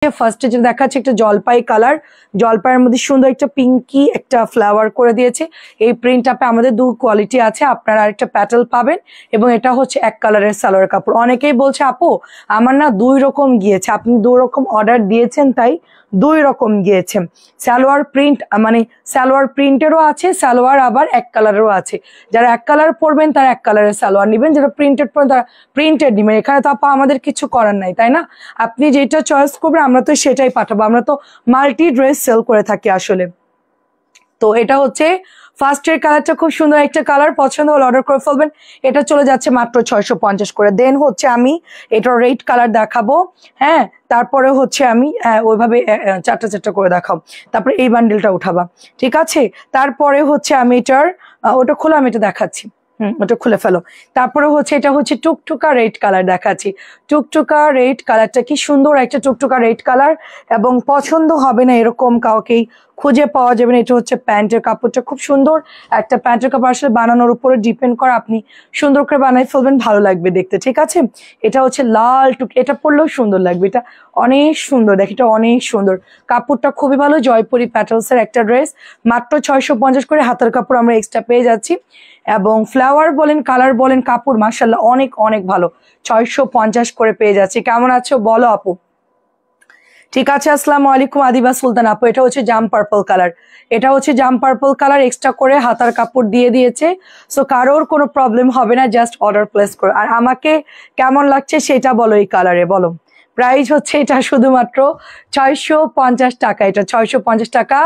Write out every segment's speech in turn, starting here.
ফার্স্টে যেটা দেখাচ্ছে একটা জলপাই কালার, জলপাইয়ের মধ্যে সুন্দর একটা পিঙ্কি একটা ফ্লাওয়ার করে দিয়েছে। এই প্রিন্ট আপে আমাদের দু কোয়ালিটি আছে, আপনারা আরেকটা প্যাটেল পাবেন এবং এটা হচ্ছে এক কালারের সালোয়ার কাপড়। অনেকেই বলছে আপু আমার না দুই রকম গিয়েছে, আপনি দুই রকম অর্ডার দিয়েছেন তাই দুই রকম গিয়েছে। সালোয়ার প্রিন্ট মানে সালোয়ার প্রিন্টেরও আছে, সালোয়ার আবার এক কালারেরও আছে। যারা এক কালার পরবেন তারা এক কালারের সালোয়ার নেবেন, যারা প্রিন্টেড পরবেন তারা প্রিন্টেড নেবেন। এখানে তো আপা আমাদের কিছু করার নাই, তাই না? আপনি যেটা চয়েস করবেন আমরা তো সেটাই পাঠাবো, আমরা তো মাল্টি ড্রেস সেল করে থাকি আসলে। তো এটা হচ্ছে ফার্স্টের কালারটা খুব সুন্দর একটা কালার, পছন্দ হলে অর্ডার করে ফেলবেন। এটা চলে যাচ্ছে মাত্র 650 করে। দেন হচ্ছে আমি এটা রেড কালার দেখাবো, হ্যাঁ, তারপরে হচ্ছে আমি ওইভাবে চারটা চারটা করে দেখাবো, তারপরে এই বান্ডেলটা উঠাবা, ঠিক আছে? তারপরে হচ্ছে আমি এটার ওটা খোলা, আমি এটা দেখাচ্ছি, ওটা খুলে ফেলো। তারপরে হচ্ছে এটা হচ্ছে টুকটুকা রেড কালার দেখাচ্ছি। টুকটুকা রেড কালারটা কি সুন্দর একটা টুকটুকা রেড কালার, এবং পছন্দ হবে না এরকম কাউকেই খুঁজে পাওয়া যাবে না। এটা হচ্ছে প্যান্টের কাপড়টা, খুব সুন্দর একটা প্যান্টের কাপড়, আসলে বানানোর উপরে ডিপেন্ড করে, আপনি সুন্দর করে বানাই ফেলবেন, ভালো লাগবে দেখতে, ঠিক আছে? এটা হচ্ছে লাল টুক, এটা পরলেও সুন্দর লাগবে, এটা অনেক সুন্দর, দেখ এটা অনেক সুন্দর, কাপড়টা খুবই ভালো। জয়পুরি প্যাটেলসের একটা ড্রেস, মাত্র 650 করে। হাতের কাপড় আমরা এক্সট্রা পেয়ে যাচ্ছি, এবং ফ্লাওয়ার বলেন কালার বলেন কাপড় মাশাআল্লাহ অনেক অনেক ভালো। 650 করে পেয়ে যাচ্ছি। কেমন আছো বলো আপু? ঠিক আছে, আসসালামু আলাইকুম আদিবা সুলতান আপু। এটা হচ্ছে জাম পার্পল কালার, এটা হচ্ছে জাম পার্পল কালার, এক্সট্রা করে হাতার কাপড় দিয়ে দিয়েছে। সো কারোর কোনো প্রবলেম হবে না, জাস্ট অর্ডার প্লেস করো। আর আমাকে কেমন লাগছে সেটা বলো, এই কালারে বলো। প্রাইস হচ্ছে এটা শুধুমাত্র 650 টাকা, এটা 650 টাকা।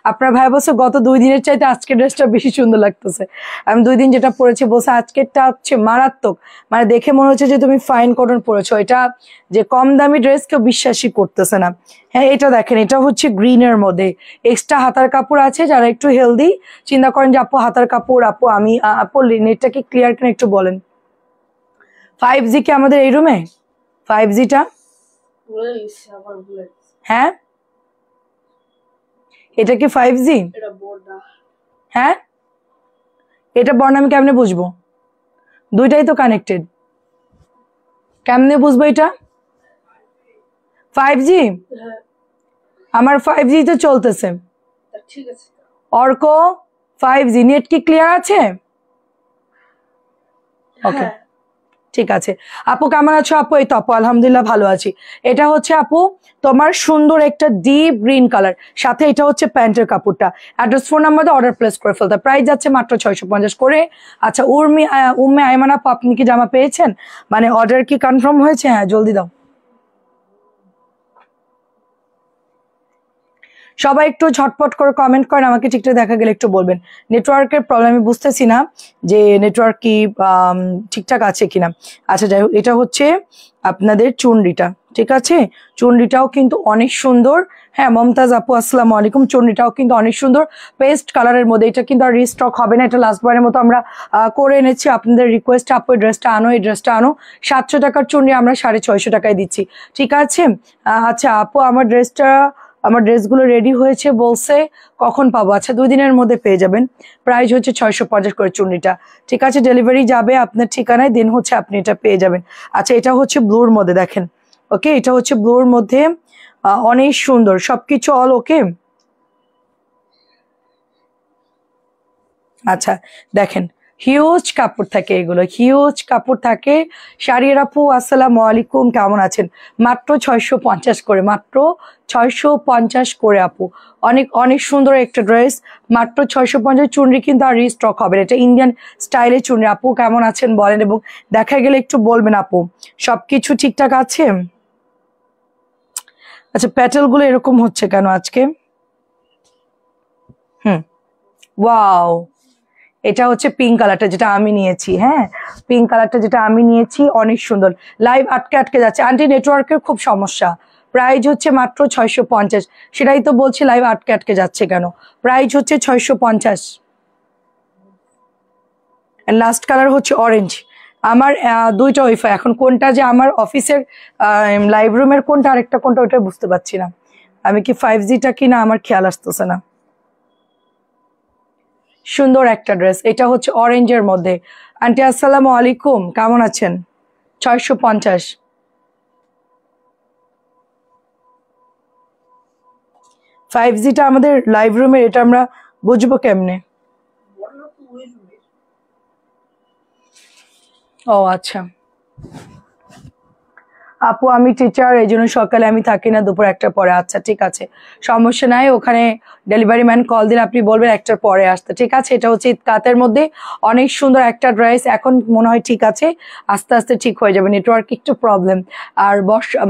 আপনার ভাই বলছে গত 2 দিনের চাইতে আজকের ড্রেসটা বেশি সুন্দর লাগতেছে। আমি 2 দিন যেটা পরেছি বলছে আজকেরটা হচ্ছে মারাত্মক, মানে দেখে মনে হচ্ছে যে তুমি ফাইন কটন পরেছো। এটা যে কম দামি ড্রেস কেউ বিশ্বাসই করতেছে না। হ্যাঁ, এটা দেখেন, এটা হচ্ছে গ্রিনের মধ্যে এক্সট্রা হাতার কাপড় আছে। যারা একটু হেলদি চিন্তা করেন যে আপু হাতার কাপড়, আপু আমি আপু নেটটা কি ক্লিয়ার কিনা একটু বলেন। 5G কি আমাদের এই রুমে 5Gটা? হ্যাঁ, এটা কি 5G? হ্যাঁ, এটা বর্ণ আমি কেমনে বুঝবো? দুইটাই তো কানেক্টেড, কেমনে বুঝবো এটা 5G? আমার 5G তো চলতেছে। অর্ক 5G নেট কি ক্লিয়ার আছে? ওকে, ঠিক আছে। আপু কেমন আছো আপু? এই তো আপু আলহামদুলিল্লাহ ভালো আছি। এটা হচ্ছে আপু তোমার সুন্দর একটা ডিপ গ্রিন কালার, সাথে এটা হচ্ছে প্যান্টের কাপড়টা। অ্যাড্রেস ফোন নাম্বার দিয়ে অর্ডার প্লেস করে ফেলতে, প্রাইস যাচ্ছে মাত্র 650 করে। আচ্ছা উম্মে আইমান আপু আপনি কি জামা পেয়েছেন, মানে অর্ডার কি কনফার্ম হয়েছে? হ্যাঁ জলদি দাও সবাই, একটু ঝটপট করে কমেন্ট করেন, আমাকে ঠিকঠাক দেখা গেলে একটু বলবেন। নেটওয়ার্কের প্রবলেম, আমি বুঝতেছি না যে নেটওয়ার্ক কি ঠিকঠাক আছে কিনা। আচ্ছা যাই হোক, এটা হচ্ছে আপনাদের চুনরিটা, ঠিক আছে? চুনরিটাও কিন্তু অনেক সুন্দর। হ্যাঁ মমতাজ আপু আসসালামু আলাইকুম। চুনরিটাও কিন্তু অনেক সুন্দর, পেস্ট কালারের মধ্যে। এটা কিন্তু আর রিস্টক হবে না, এটা লাস্ট বারের মতো আমরা করে এনেছি আপনাদের রিকোয়েস্ট। আপু এই ড্রেসটা আনো, এই ড্রেসটা আনো। 700 টাকার চুনরি আমরা 650 টাকায় দিচ্ছি, ঠিক আছে? আচ্ছা আপু আমার ড্রেসগুলো রেডি হয়েছে বলছে, কখন পাবো? আচ্ছা 2 দিনের মধ্যে পেয়ে যাবেন। প্রাইস হচ্ছে 650 করে চুন্নিটা, ঠিক আছে? ডেলিভারি যাবে আপনার ঠিকানায়, দিন হচ্ছে আপনি এটা পেয়ে যাবেন। আচ্ছা এটা হচ্ছে ব্লুর মধ্যে দেখেন, ওকে, এটা হচ্ছে ব্লুর মধ্যে অনেক সুন্দর সবকিছু অল ওকে। আচ্ছা দেখেন, হিউজ কাপড় থাকে, এগুলো হিউজ কাপড় থাকে। শাড়ির আপু আসসালামু আলাইকুম, কেমন আছেন? মাত্র 650 করে, মাত্র 650 করে আপু। অনেক অনেক সুন্দর একটা ড্রেস, মাত্র 650। চুনরি কিন্তু আর রিস্টক হবে না, এটা ইন্ডিয়ান স্টাইলের চুনরি। আপু কেমন আছেন বলেন, এবং দেখা গেলে একটু বলবেন আপু সবকিছু ঠিকঠাক আছে? আচ্ছা প্যাটেলগুলো এরকম হচ্ছে কেন আজকে? ওয়াও, এটা হচ্ছে পিঙ্ক কালারটা যেটা আমি নিয়েছি। হ্যাঁ, পিঙ্ক কালারটা যেটা আমি নিয়েছি অনেক সুন্দর। লাইভ আটকে আটকে যাচ্ছে, আন্টি নেটওয়ার্কের খুব সমস্যা। প্রাইস হচ্ছে মাত্র 650, সেটাই তো বলছি লাইভ আটকে আটকে যাচ্ছে কেন। প্রাইস হচ্ছে 650। লাস্ট কালার হচ্ছে অরেঞ্জ। আমার দুইটা ওয়াইফাই, এখন কোনটা যে আমার অফিসের লাইভ রুমের কোনটা আরেকটা কোনটা ওইটা বুঝতে পারছি না। আমি কি 5Gটা কিনা আমার খেয়াল আসতেছে না। সুন্দর একটা ড্রেস, এটা হচ্ছে অরেঞ্জের মধ্যে। আন্টি আসসালামু আলাইকুম, কেমন আছেন? 650। 5Gটা আমাদের লাইভ রুমের, এটা আমরা বুঝবো কেমনে? ও আচ্ছা আপু আমি টিচার, এই জন্য সকালে আমি থাকি না, দুপুর 1টার পরে। আচ্ছা ঠিক আছে, সমস্যা নাই, ওখানে ডেলিভারি ম্যান কল দিলে আপনি বলবেন 1টার পরে আসতে। ঠিক আছে, এটা হচ্ছে ঈদ কাতের মধ্যে অনেক সুন্দর একটা ড্রেস। এখন মনে হয় ঠিক আছে, আস্তে আস্তে ঠিক হয়ে যাবে। নেটওয়ার্ক একটু প্রবলেম, আর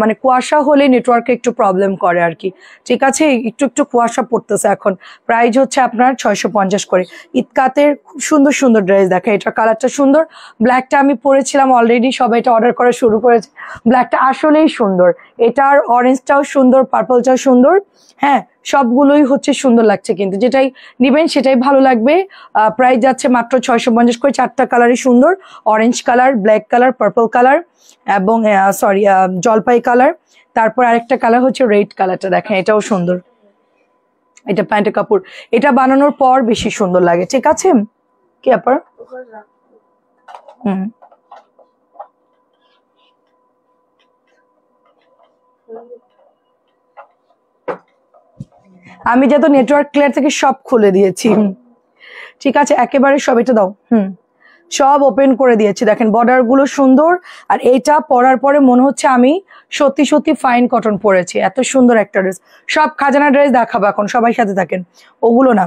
মানে কুয়াশা হলে নেটওয়ার্কে একটু প্রবলেম করে আর কি। ঠিক আছে, একটু একটু কুয়াশা পড়তেছে এখন। প্রাইস হচ্ছে আপনার 650 করে। ঈদ কাতের খুব সুন্দর সুন্দর ড্রেস দেখে, এটা কালারটা সুন্দর। ব্ল্যাকটা আমি পরেছিলাম অলরেডি, সবাই এটা অর্ডার করা শুরু করেছে। ব্ল্যাকটা আসলেই সুন্দর, এটার অরেঞ্জটাও সুন্দর, পার্পলটাও সুন্দর। হ্যাঁ সবগুলোই হচ্ছে সুন্দর লাগছে, কিন্তু যেটাই নিবেন সেটাই ভালো লাগবে। প্রাইস যাচ্ছে মাত্র 650 করে। 4টা কালারই সুন্দর, orange colour, black colour, purple colour এবং সরি জলপাই কালার। তারপর আরেকটা কালার হচ্ছে রেড কালারটা, দেখেন এটাও সুন্দর। এটা প্যান্টের কাপড়, এটা বানানোর পর বেশি সুন্দর লাগে। ঠিক আছে কি আপনার আমি যত নেটওয়ার্ক ক্লিয়ার থেকে সব খুলে দিয়েছি। ঠিক আছে একেবারে সব, এটা দাও। সব ওপেন করে দিয়েছি। দেখেন বর্ডার গুলো সুন্দর, আর এইটা পরার পরে মনে হচ্ছে আমি সত্যি সত্যি ফাইন কটন পরেছি। এত সুন্দর একটা ড্রেস। সব খাজানা ড্রেস দেখাবো এখন, সবাই সাথে থাকেন। ওগুলো না,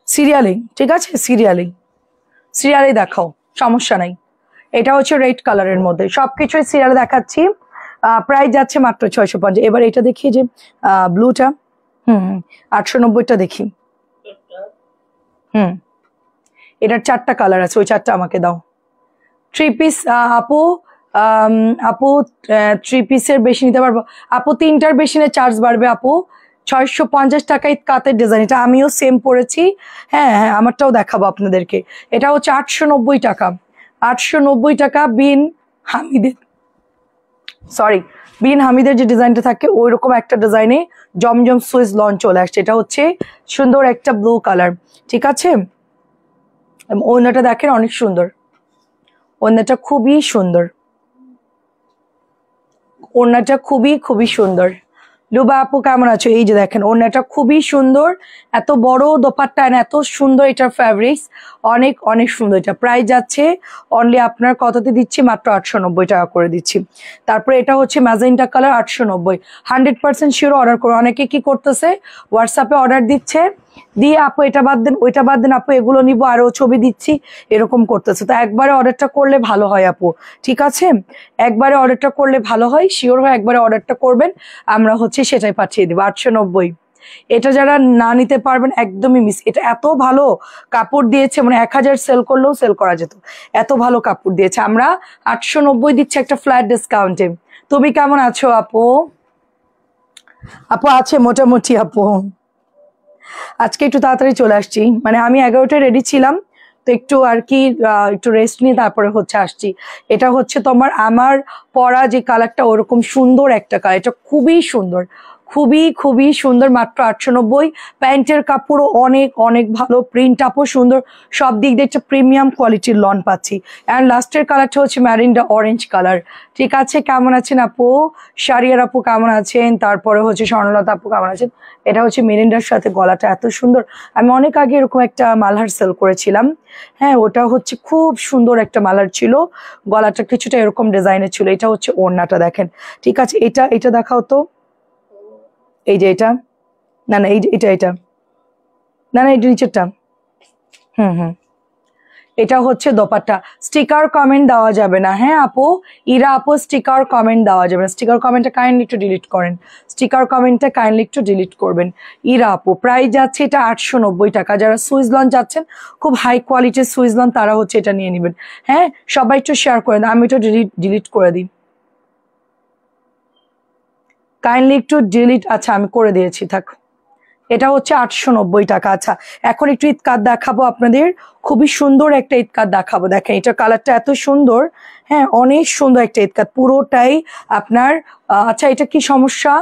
সিরিয়ালি। ঠিক আছে সিরিয়ালি, সিরিয়ালি দেখাও, সমস্যা নাই। এটা হচ্ছে রেড কালারের মধ্যে, সবকিছুই সিরিয়ালে দেখাচ্ছি। প্রাইস যাচ্ছে মাত্র 650। এবার এটা দেখি যে ব্লুটা, 890টা দেখি। এটার 4টা কালার আছে, ওই 4টা আমাকে দাও। 3 পিস আপু, আপু 3 পিসের বেশি নিতে পারবো আপু? 3টার বেশি নিয়ে চার্জ বাড়বে আপু। 650 টাকায় কাতের ডিজাইন, এটা আমিও সেম পরেছি। হ্যাঁ হ্যাঁ আমারটাও দেখাবো আপনাদেরকে। এটা হচ্ছে 890 টাকা। 890 টাকা বিন হামিদের, সরি বিন হামিদের যে ডিজাইনটা থাকে ওই রকম একটা ডিজাইনে জমজম সুইস লঞ্চ চলে আসছে। এটা হচ্ছে সুন্দর একটা ব্লু কালার। ঠিক আছে, ওড়নাটা দেখেন অনেক সুন্দর, ওড়নাটা খুবই সুন্দর, ওড়নাটা খুবই খুবই সুন্দর। লুবা আপু কেমন আছো? এই যে দেখেন ওড়নাটা খুবই সুন্দর, এত বড় দোপাট্টা, এত সুন্দর এটার ফ্যাব্রিক্স, অনেক অনেক সুন্দর। এটা প্রাইস যাচ্ছে অনলি আপনার কততে দিচ্ছি? মাত্র 890 টাকা করে দিচ্ছি। তারপরে এটা হচ্ছে ম্যাজেন্টা কালার, 890। 100% শিওর অর্ডার করো। অনেকে কি করতেছে হোয়াটসঅ্যাপে অর্ডার দিচ্ছে, দিয়ে আপু এটা বাদ দেন ওইটা বাদ দেন আপু, এগুলো নিবো আরো ছবি দিচ্ছি, এরকম করতেছে। তো একবারে অর্ডারটা করলে ভালো হয় আপু। ঠিক আছে, একবারে অর্ডারটা করলে ভালো হয়, শিওর হয় একবারে অর্ডারটা করবেন, আমরা হচ্ছে সেটাই পাঠিয়ে দেবো। 890। এটা যারা না নিতে পারবেন একদমই মিস। এটা এত ভালো কাপড় দিয়েছে, মানে 1000 সেল করলেও সেল করা যেত, এত ভালো কাপড় দিয়েছে। আমরা 890 দিচ্ছি একটা ফ্ল্যাট ডিসকাউন্টে। তুমি কেমন আছো আপু? আপু আছে মোটামুটি আপু। আজকে একটু তাড়াতাড়ি চলে আসছি, মানে আমি 11টায় রেডি ছিলাম, তো একটু আর কি একটু রেস্ট নিয়ে তারপরে হচ্ছে আসছি। এটা হচ্ছে তোমার আমার পরা যে কালারটা ওরকম সুন্দর একটা কালার, এটা খুবই সুন্দর, খুবই খুবই সুন্দর। মাত্র 890। প্যান্টের কাপড়ও অনেক অনেক ভালো, প্রিন্ট আপও সুন্দর, সব দিক দিয়ে একটা প্রিমিয়াম কোয়ালিটির লন পাচ্ছি। অ্যান্ড লাস্টের কালারটা হচ্ছে ম্যারিন্ডা অরেঞ্জ কালার। ঠিক আছে, কেমন আছেন আপু? শারিয়ার আপু কেমন আছেন? তারপরে হচ্ছে স্বর্ণলতা আপু কেমন আছেন? এটা হচ্ছে মেরিন্ডার সাথে গলাটা এত সুন্দর। আমি অনেক আগে এরকম একটা মালহার সেল করেছিলাম। হ্যাঁ ওটা হচ্ছে খুব সুন্দর একটা মালার ছিল, গলাটা কিছুটা এরকম ডিজাইনের ছিল। এটা হচ্ছে ওড়নাটা দেখেন। ঠিক আছে, এটা এটা দেখাও তো। এই যে এটা, না না এই যে এটা না না এটা নিচেরটা। এটা হচ্ছে দোপাট্টা। স্টিকার কমেন্ট দেওয়া যাবে না, হ্যাঁ আপু ইরা আপু, স্টিকার কমেন্ট দেওয়া যাবে না। স্টিকার কমেন্টটা কাইন্ডলি একটু ডিলিট করেন, স্টিকার কমেন্টটা কাইন্ডলি একটু ডিলিট করবেন। ইরা আপু প্রাইস যাচ্ছে এটা 890 টাকা। যারা সুইস লন চাচ্ছেন খুব হাই কোয়ালিটির সুইস লন, তারা হচ্ছে এটা নিয়ে নেবেন। হ্যাঁ সবাই একটু শেয়ার করে দেন, আমি একটু ডিলিট করে দিই, কাইন্ডলি একটু ডিলিট। আচ্ছা আমি করে দিয়েছি, থাক। এটা হচ্ছে 890 টাকা। আচ্ছা এখন একটু ঈদ কার্ড দেখাবো আপনাদের, খুবই সুন্দর একটা ঈদ কার্ড দেখাবো। দেখেন এটা কালারটা এত সুন্দর, হ্যাঁ অনেক সুন্দর একটা ঈদ কার্ড, পুরোটাই আপনার। আচ্ছা এটা কি সমস্যা?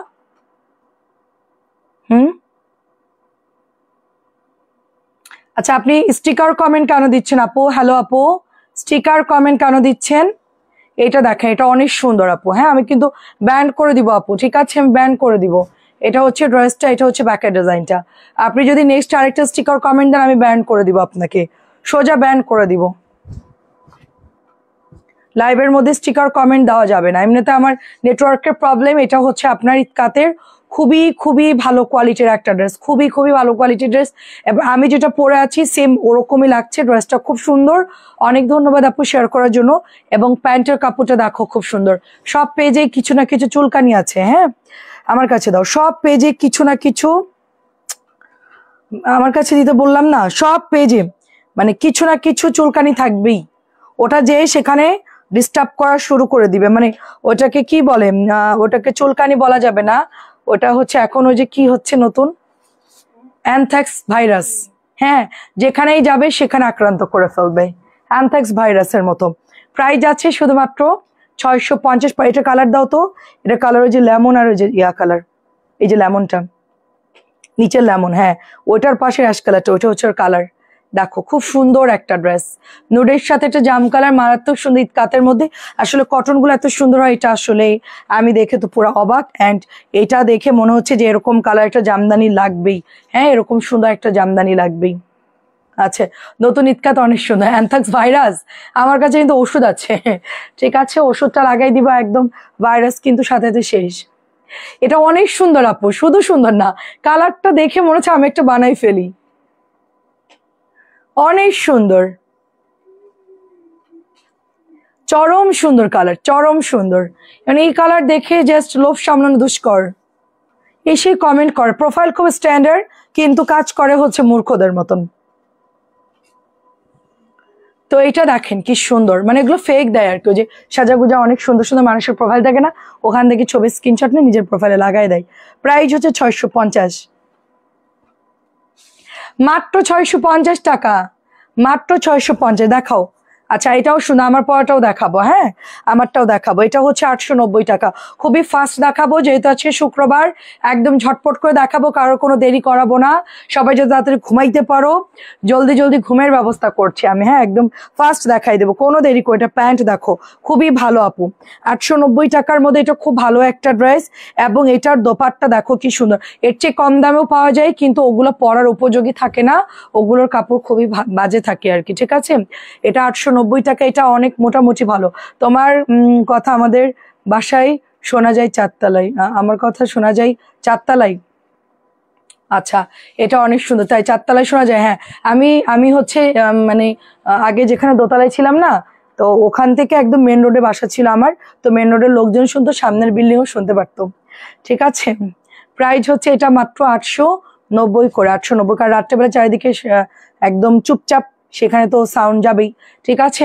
আচ্ছা আপনি স্টিকার কমেন্ট কেন দিচ্ছেন আপু? হ্যালো আপু, স্টিকার কমেন্ট কেন দিচ্ছেন? এটা দেখেন, এটা অনেক সুন্দর আপু। হ্যাঁ, আমি কিন্তু ব্যান্ড করে দিব আপু, ঠিক আছে, আমি ব্যান্ড করে দিব। এটা হচ্ছে ড্রেসটা, এটা হচ্ছে ব্যাকের ডিজাইনটা। আপনি যদি নেক্সট আরেকটা স্টিকার কমেন্ট দেন আমি ব্যান্ড করে দিব, আপনাকে সোজা ব্যান্ড করে দিব। লাইভের মধ্যে স্টিকার কমেন্ট দেওয়া যাবে না, এমনিতে আমার নেটওয়ার্কের প্রবলেম। এটা হচ্ছে আপনার ইতকাতের খুবই খুবই ভালো কোয়ালিটির একটা ড্রেস, খুবই খুবই ভালো কোয়ালিটির ড্রেস। এবং আমি যেটা পরে আছি সেম ওরকমই লাগছে, ড্রেসটা খুব সুন্দর। অনেক ধন্যবাদ আপু শেয়ার করার জন্য। এবং প্যান্টের কাপড়টা দেখো খুব সুন্দর। সব পেজে কিছু না কিছু চুলকানি আছে। হ্যাঁ, আমার কাছে দাও, সব পেজে কিছু না কিছু আমার কাছে দিতে বললাম না, সব পেজে মানে কিছু না কিছু চুলকানি থাকবেই। ওটা যে সেখানে ডিস্টার্ব করা শুরু করে দিবে, মানে ওটাকে কি বলে, ওটাকে চুলকানি বলা যাবে না, ওটা হচ্ছে এখন ওই যে কি হচ্ছে নতুন অ্যানথ্রাক্স ভাইরাস। হ্যাঁ, যেখানেই যাবে সেখানে আক্রান্ত করে ফেলবে, অ্যানথ্রাক্স ভাইরাসের মতো। প্রাইস আছে শুধুমাত্র 650। এটা কালার দাও তো, এটা কালার ওই যে লেমন আর ওই যে ইয়া কালার, এই যে লেমনটা নিচের লেমন, হ্যাঁ ওইটার পাশে অ্যাশ কালারটা, ওইটা হচ্ছে ওর কালার। দেখো খুব সুন্দর একটা ড্রেস, নুডের সাথে একটা জাম কালার, মারাত্মক সুন্দর কাতের মধ্যে। আসলে কটন গুলো এত সুন্দর হয়, এটা আসলে আমি দেখে তো পুরো অবাক। অ্যান্ড এটা দেখে মনে হচ্ছে যে এরকম কালার একটা জামদানি লাগবেই। হ্যাঁ, এরকম সুন্দর একটা জামদানি লাগবেই। আচ্ছা, নতুন ইতকাত অনেক সুন্দর। অ্যানথ্রাক্স ভাইরাস আমার কাছে কিন্তু ওষুধ আছে, ঠিক আছে, ওষুধটা লাগাই দিবা একদম, ভাইরাস কিন্তু সাথে সাথে শেষ। এটা অনেক সুন্দর আপু, শুধু সুন্দর না, কালারটা দেখে মনে হচ্ছে আমি একটা বানাই ফেলি, অনেক সুন্দর, চরম সুন্দর কালার, চরম সুন্দর। মানে এই কালার দেখে জাস্ট লোভ সামলানো দুষ্কর। এসে কমেন্ট করে, প্রোফাইল খুব স্ট্যান্ডার্ড কিন্তু কাজ করে হচ্ছে মূর্খদের মতন। তো এটা দেখেন কি সুন্দর, মানে এগুলো ফেক দেয় আর কি, যে সাজাগুজা অনেক সুন্দর সুন্দর মানুষের প্রোফাইল থাকে না, ওখান থেকে ছবি স্ক্রিনশট নিয়ে নিজের প্রোফাইলে লাগাই দেয়। প্রাইস হচ্ছে 650, মাত্র 650 টাকা, মাত্র 650। দেখাও। আচ্ছা, এটাও সুন্দর, আমার পরাটাও দেখাবো। হ্যাঁ, আমারটাও দেখাবো। এটা হচ্ছে 890 টাকা। খুবই ফাস্ট দেখাবো যেহেতু আজকে শুক্রবার, একদম ঝটপট করে দেখাবো, কারোর কোনো দেরি করাবো না। সবাই যদি তাড়াতাড়ি ঘুমাইতে পারো, জলদি জলদি ঘুমের ব্যবস্থা করছি আমি। হ্যাঁ, একদম ফাস্ট দেখাই দেবো, কোনো দেরি করে। এটা প্যান্ট দেখো খুবই ভালো আপু, 890 টাকার মধ্যে এটা খুব ভালো একটা ড্রেস। এবং এটার দোপাট্টা দেখো কি সুন্দর। এর চেয়ে কম দামেও পাওয়া যায় কিন্তু ওগুলো পরার উপযোগী থাকে না, ওগুলোর কাপড় খুবই বাজে থাকে আর কি, ঠিক আছে। এটা 890 টাকা, এটা অনেক মোটামুটি ভালো। তোমার কথা আমাদের বাসায় শোনা যায় চারতলায়, আমার কথা শোনা যায় চারতলায়। আচ্ছা, এটা অনেক সুন্দর, তাই চারতলায় শোনা যায়। হ্যাঁ, আমি হচ্ছে মানে আগে যেখানে দোতলায় ছিলাম না, তো ওখান থেকে একদম মেন রোডে বাসা ছিল আমার, তো মেন রোডের লোকজন শুনতো, সামনের বিল্ডিংও শুনতে পারতো, ঠিক আছে। প্রাইস হচ্ছে এটা মাত্র 890 করে, 890। কারণ রাত্রেবেলা চারিদিকে একদম চুপচাপ, সেখানে তো সাউন্ড যাবেই, ঠিক আছে।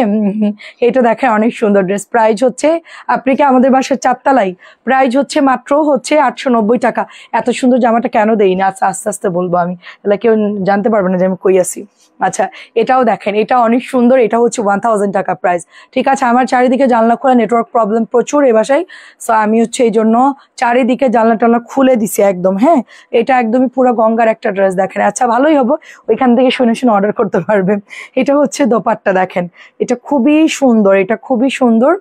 এটা দেখেন অনেক সুন্দর ড্রেস। প্রাইস হচ্ছে, আপনি কি আমাদের বাসার চারতলায়, প্রাইস হচ্ছে মাত্র হচ্ছে 890 টাকা। এত সুন্দর জামাটা কেন দেই না, আচ্ছা আস্তে আস্তে বলবো আমি, তাহলে কেউ জানতে পারবে না যে আমি কই আসি। আচ্ছা, এটাও দেখেন, এটা অনেক সুন্দর, এটা হচ্ছে 1000 টাকা প্রাইস, ঠিক আছে। আমার চারিদিকে জানলা খোলা, নেটওয়ার্ক প্রবলেম প্রচুর এ বাসায়, সো আমি হচ্ছে এই জন্য চারিদিকে জানলা টানলা খুলে দিছি একদম। হ্যাঁ, এটা একদমই পুরো গঙ্গার একটা ড্রেস দেখেন। আচ্ছা, ভালোই হবো, ওইখান থেকে শুনে শুনে অর্ডার করতে পারবে। এটা হচ্ছে দোপাট্টা দেখেন, এটা খুবই সুন্দর, এটা খুবই সুন্দর।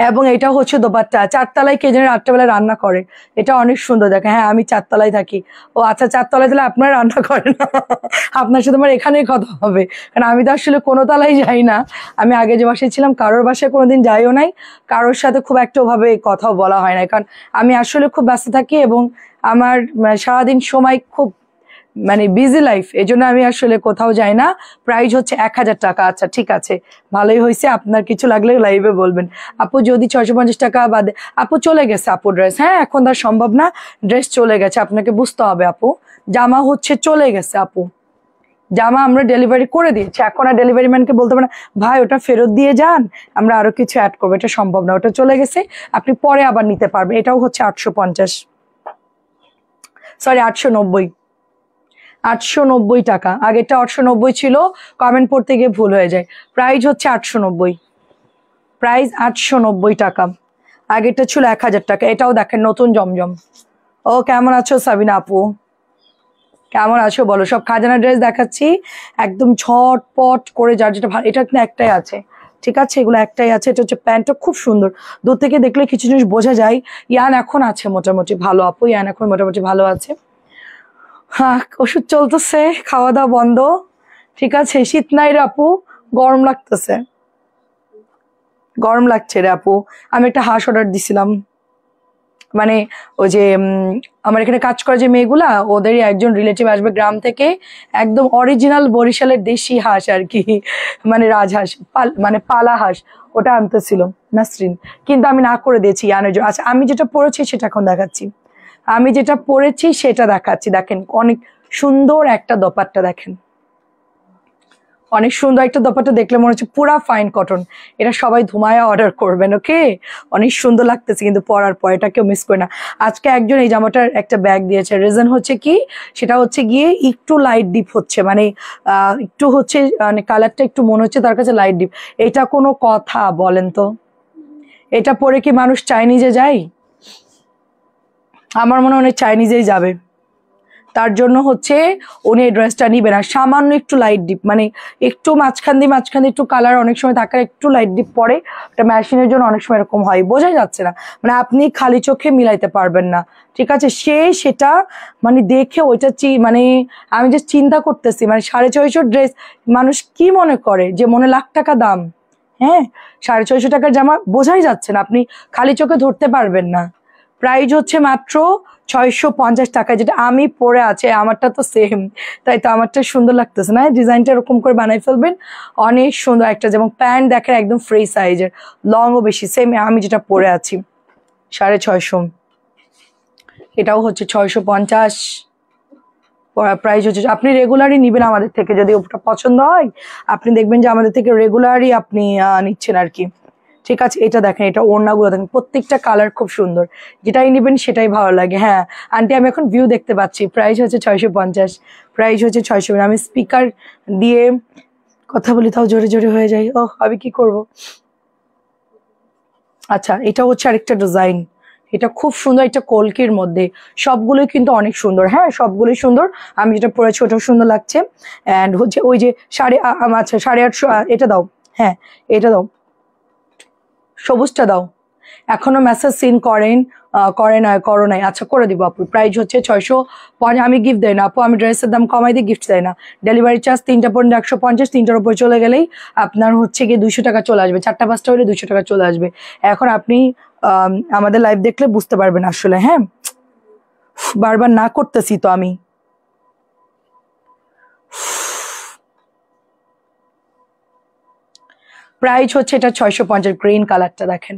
এবং এটা হচ্ছে দোপাট্টা। চারতলায় কে যেন রাত্রেবেলায় রান্না করে, এটা অনেক সুন্দর দেখেন। হ্যাঁ, আমি চারতলায় থাকি। ও আচ্ছা, চারতলায় তাহলে আপনারা রান্না করেন না, আপনার সাথে আমার এখানেই কথা হবে, কারণ আমি তো আসলে কোনো তলায় যাই না। আমি আগে যে বাসায় ছিলাম কারোর বাসায় কোনোদিন যাইও নাই, কারোর সাথে খুব একটা ওভাবে কথাও বলা হয় না, কারণ আমি আসলে খুব ব্যস্ত থাকি এবং আমার সারাদিন সময় খুব মানে বিজি লাইফ, এই জন্য আমি আসলে কোথাও যাই না। প্রাইস হচ্ছে 1000 টাকা। আচ্ছা, ঠিক আছে, ভালোই হয়েছে। আপনার কিছু লাগলে লাইভে বলবেন আপু। যদি 650 টাকা বাদে আপু চলে গেছে আপু ড্রেস, হ্যাঁ এখন তার সম্ভব না, ড্রেস চলে গেছে, আপনাকে বুঝতে হবে আপু। জামা হচ্ছে চলে গেছে আপু, জামা আমরা ডেলিভারি করে দিয়েছি, এখন আর ডেলিভারি ম্যানকে বলতে পারে না ভাই ওটা ফেরত দিয়ে যান, আমরা আরো কিছু অ্যাড করবো, এটা সম্ভব না, ওটা চলে গেছে, আপনি পরে আবার নিতে পারবেন। এটাও হচ্ছে 850, সরি 890, 890 টাকা। আগেরটা 890 ছিল, কমেন্ট পড়তে গিয়ে ভুল হয়ে যায়। প্রাইস হচ্ছে 890, প্রাইস 890 টাকা। আগেরটা ছিল 1000 টাকা। এটাও দেখেন নতুন জমজম। ও কেমন আছো সাবিনা আপু, কেমন আছো বলো। সব খাজানা ড্রেস দেখাচ্ছি একদম ঝটপট করে, যার যেটা ভালো। এটা কিন্তু একটাই আছে, ঠিক আছে, এগুলো একটাই আছে। এটা হচ্ছে প্যান্টটা খুব সুন্দর, দূর থেকে দেখলে কিছু জিনিস বোঝা যায়। ইয়ান এখন আছে মোটামুটি ভালো আপু, ইয়ান এখন মোটামুটি ভালো আছে। হ্যাঁ, ওষুধ চলতেছে, খাওয়া দাওয়া বন্ধ। ঠিক আছে, শীত নাই রে আপু, গরম লাগতেছে, গরম লাগছে রে আপু। আমি একটা হাঁস অর্ডার দিছিলাম, মানে ওই যে আমার এখানে কাজ করে যে মেয়েগুলা, ওদেরই একজন রিলেটিভ আসবে গ্রাম থেকে, একদম অরিজিনাল বরিশালের দেশি হাঁস আর কি, মানে রাজহাঁস, মানে পালা হাঁস, ওটা আনতেছিল নাসরিন, কিন্তু আমি না করে দিয়েছি ইয়ানের জন্য। আচ্ছা, আমি যেটা পড়েছি সেটা এখন দেখাচ্ছি, আমি যেটা পড়েছি সেটা দেখাচ্ছি। দেখেন অনেক সুন্দর একটা দোপাট্টা, দেখেন অনেক সুন্দর একটা দোপাট্টা, দেখলে মনে হচ্ছে পুরা ফাইন কটন। এটা সবাই ধুমায়া অর্ডার করবেন, ওকে? অনেক সুন্দর লাগতেছে কিন্তু পরার পর, এটা কেউ মিস করে না। আজকে একজন এই জামাটার একটা ব্যাগ দিয়েছে, রিজন হচ্ছে কি, সেটা হচ্ছে গিয়ে একটু লাইট ডিপ হচ্ছে, মানে একটু হচ্ছে, মানে কালারটা একটু মনে হচ্ছে তার কাছে লাইট ডিপ। এটা কোনো কথা বলেন তো? এটা পরে কি মানুষ চাইনিজে যায়? আমার মনে হয় চাইনিজেই যাবে। তার জন্য হচ্ছে উনি এই ড্রেসটা নিবে না। সামান্য একটু লাইট ডিপ, মানে একটু মাঝখান দিয়ে একটু কালার অনেক সময় থাকার একটু লাইট ডিপ পরে, ওটা মেশিনের জন্য অনেক সময় এরকম হয়, বোঝাই যাচ্ছে না, মানে আপনি খালি চোখে মিলাইতে পারবেন না। ঠিক আছে, সেটা মানে দেখে ওইটা মানে আমি যে চিন্তা করতেছি, মানে 650 ড্রেস, মানুষ কি মনে করে যে মনে লাখ টাকা দাম? হ্যাঁ, 650 টাকার জামা বোঝাই যাচ্ছে না, আপনি খালি চোখে ধরতে পারবেন না। প্রাইস হচ্ছে মাত্র 650 টাকা, যেটা আমি পরে আছে, আমারটা তো সেম, তাই তো আমারটা সুন্দর লাগতেছে না? ডিজাইনটা এরকম করে বানাই ফেলবেন, অনেক সুন্দর একটা, যেমন প্যান্ট দেখেন একদম ফ্রি সাইজের, লংও বেশি, সেম আমি যেটা পরে আছি 650, এটাও হচ্ছে 650 প্রাইস হচ্ছে। আপনি রেগুলারই নিবেন আমাদের থেকে, যদি ওটা পছন্দ হয় আপনি দেখবেন যে আমাদের থেকে রেগুলারই আপনি নিচ্ছেন আর কি। ঠিক আছে, এটা দেখেন, এটা ওড়নাগুলো দেখেন, প্রত্যেকটা কালার খুব সুন্দর, যেটাই নিবেন সেটাই ভালো লাগে। হ্যাঁ আন্টি, আমি এখন ভিউ দেখতে পাচ্ছি, প্রাইস হচ্ছে 650, প্রাইস হচ্ছে 600। আমি স্পিকার দিয়ে কথা বলি তাও জোরে জোরে হয়ে যায়, ও আমি কি করব। আচ্ছা, এটা হচ্ছে আরেকটা ডিজাইন, এটা খুব সুন্দর, একটা কলকির মধ্যে, সবগুলোই কিন্তু অনেক সুন্দর। হ্যাঁ, সবগুলোই সুন্দর, আমি যেটা পরেছি ওটাও সুন্দর লাগছে। অ্যান্ড হচ্ছে ওই যে আচ্ছা 850, এটা দাও, হ্যাঁ এটা দাও, সবুজটা দাও। এখনো মেসেজ সিন করো নাই? আচ্ছা করে দিব আপু। প্রাইস হচ্ছে 650। আমি গিফট দেয় না আপু, আমি ড্রেসের দাম কমাই দিই, গিফট দেয় না। ডেলিভারি চার্জ 3টা পর্যন্ত 150, 3টার উপরে চলে গেলেই আপনার হচ্ছে গিয়ে 200 টাকা চলে আসবে, 4টা 5টা হলে 200 টাকা চলে আসবে। এখন আপনি আমাদের লাইভ দেখলে বুঝতে পারবেন আসলে। হ্যাঁ, বারবার না করতেছি তো আমি। প্রাইস হচ্ছে এটা 650, গ্রিন কালারটা দেখেন,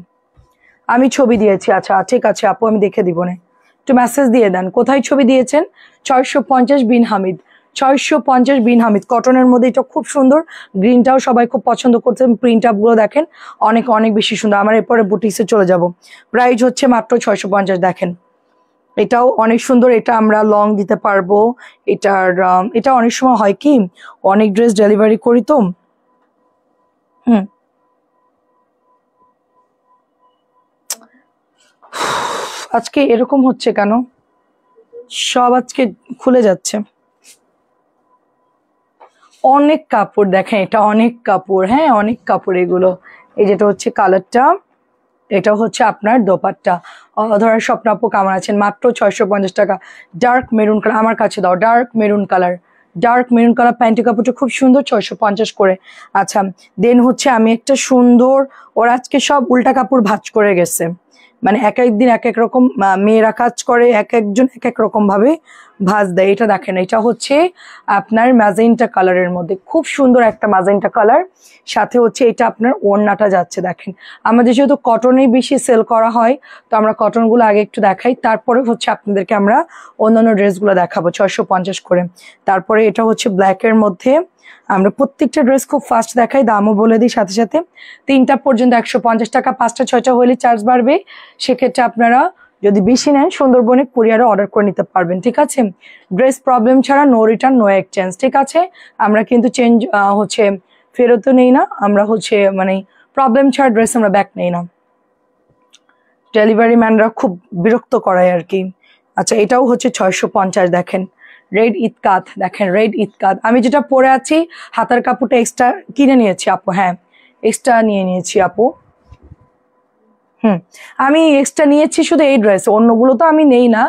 আমি ছবি দিয়েছি। আচ্ছা ঠিক আছে আপু, আমি দেখে দিব না, একটু মেসেজ দিয়ে দেন কোথায় ছবি দিয়েছেন। 650 বিন হামিদ, 650 বিন হামিদ, কটনের মধ্যে এটা খুব সুন্দর, গ্রিনটাও সবাই খুব পছন্দ করছেন। প্রিন্ট আপ গুলো দেখেন অনেক অনেক বেশি সুন্দর। আমার এরপরে বুটিক্সে চলে যাব। প্রাইস হচ্ছে মাত্র 650, দেখেন এটাও অনেক সুন্দর, এটা আমরা লং দিতে পারবো। এটা অনেক সময় হয় কি, অনেক ড্রেস ডেলিভারি করি তো। আজকে এরকম হচ্ছে কেন, সব আজকে খুলে যাচ্ছে। অনেক কাপড় দেখেন, এটা অনেক কাপড়, হ্যাঁ অনেক কাপড় এগুলো। এই যেটা হচ্ছে কালারটা, এটা হচ্ছে আপনার দোপাট্টা। অধরার স্বপ্ন আপু কেমন আছেন? মাত্র 650 টাকা, ডার্ক মেরুন কালার, আমার কাছে দাও, dark maroon colour, dark maroon colour panty কাপড়টা খুব সুন্দর, 650 করে। আচ্ছা, দেন হচ্ছে আমি একটা সুন্দর, ওরা আজকে সব উল্টা কাপড় ভাঁজ করে গেছে, মানে এক এক দিন এক এক রকম মেয়েরা কাজ করে, এক একজন এক এক রকম ভাবে ভাঁজ দেয়। এটা দেখেন, এটা হচ্ছে আপনার ম্যাজেন্টা কালারের মধ্যে, খুব সুন্দর একটা ম্যাজেন্টা কালার, সাথে হচ্ছে এটা আপনার ওড়নাটা যাচ্ছে। দেখেন আমাদের যেহেতু কটনেই বেশি সেল করা হয়, তো আমরা কটনগুলো আগে একটু দেখাই, তারপরে হচ্ছে আপনাদেরকে আমরা অন্যান্য ড্রেসগুলো দেখাবো 650 করে। তারপরে এটা হচ্ছে ব্ল্যাকের মধ্যে, আমরা প্রত্যেকটা ড্রেস খুব ফাস্ট দেখাই, দামও বলে দিই সাথে সাথে। 3টা পর্যন্ত 150 টাকা, 5টা 6টা হলে চার্জ বাড়বে। সেক্ষেত্রে আপনারা যদি বেশি নেন সুন্দরবনে কুরিয়ারে অর্ডার করে নিতে পারবেন। ঠিক আছে, ড্রেস প্রবলেম ছাড়া নো রিটার্ন নো এক্সচেঞ্জ। ঠিক আছে, আমরা কিন্তু চেঞ্জ হচ্ছে ফেরতও নেই না, আমরা হচ্ছে মানে প্রবলেম ছাড়া ড্রেস আমরা ব্যাক নেই না, ডেলিভারি ম্যানরা খুব বিরক্ত করায় আর কি। আচ্ছা, এটাও হচ্ছে 650, দেখেন রেড ইতকাত, দেখেন রেড ইতকাত, আমি যেটা পরে আছি হাতার কাপড়টা এক্সট্রা কিনে নিয়েছি আপু। হ্যাঁ, এক্সট্রা নিয়ে নিয়েছি আপু। আমি এক্সট্রা নিয়েছি শুধু এই ড্রেস, অন্যগুলো তো আমি নেই না।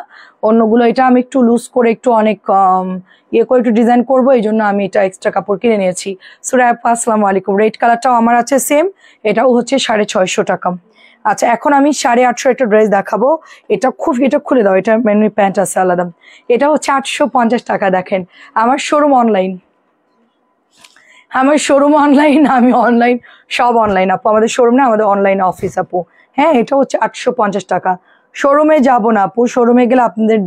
অন্যগুলো এটা আমি একটু লুজ করে একটু অনেক ইয়ে করে একটু ডিজাইন করবো, এই জন্য আমি এটা এক্সট্রা কাপড় কিনে নিয়েছি। সুরাই আপু আসসালামু আলাইকুম। রেড কালারটাও আমার আছে সেম, এটাও হচ্ছে 650 টাকা। আচ্ছা এখন আমি 850 একটা ড্রেস দেখাবো। এটা খুলে দাও, এটা মেনু প্যান্ট আছে আলাদা। এটা হচ্ছে 850 টাকা। দেখেন আমার শোরুম অনলাইন, আমি অনলাইন, সব অনলাইন আপু। আমাদের শোরুম না, আমাদের অনলাইন অফিস আপু। হ্যাঁ এটা হচ্ছে 850 টাকা। শোরুমে যাব না আপু, শোরুমে গেলে আপনাদের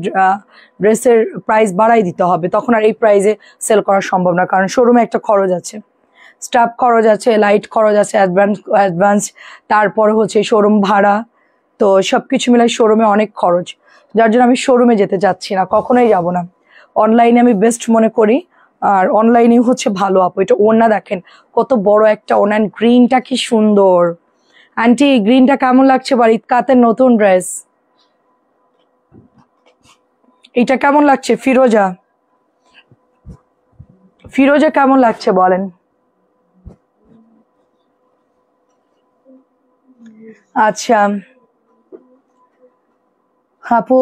ড্রেসের প্রাইস বাড়াই দিতে হবে, তখন আর এই প্রাইসে সেল করা সম্ভব না, কারণ শোরুমে একটা খরচ আছে, স্টাফ খরচ আছে, লাইট খরচ আছে, অ্যাডভান্স, তারপর হচ্ছে শোরুম ভাড়া, তো সবকিছু মিলাই শোরুমে অনেক খরচ, যার জন্য আমি শোরুমে যেতে চাচ্ছি না, কখনোই যাব না। অনলাইনে আমি বেস্ট মনে করি, আর অনলাইনে হচ্ছে ভালো আপু। এটা ওড়না দেখেন কত বড় একটা ওড়না, গ্রিনটা কি সুন্দর। আন্টি গ্রিনটা কেমন লাগছে? বাড়ির কাতের নতুন ড্রেস, এটা কেমন লাগছে? ফিরোজা কেমন লাগছে বলেন? আচ্ছা আপু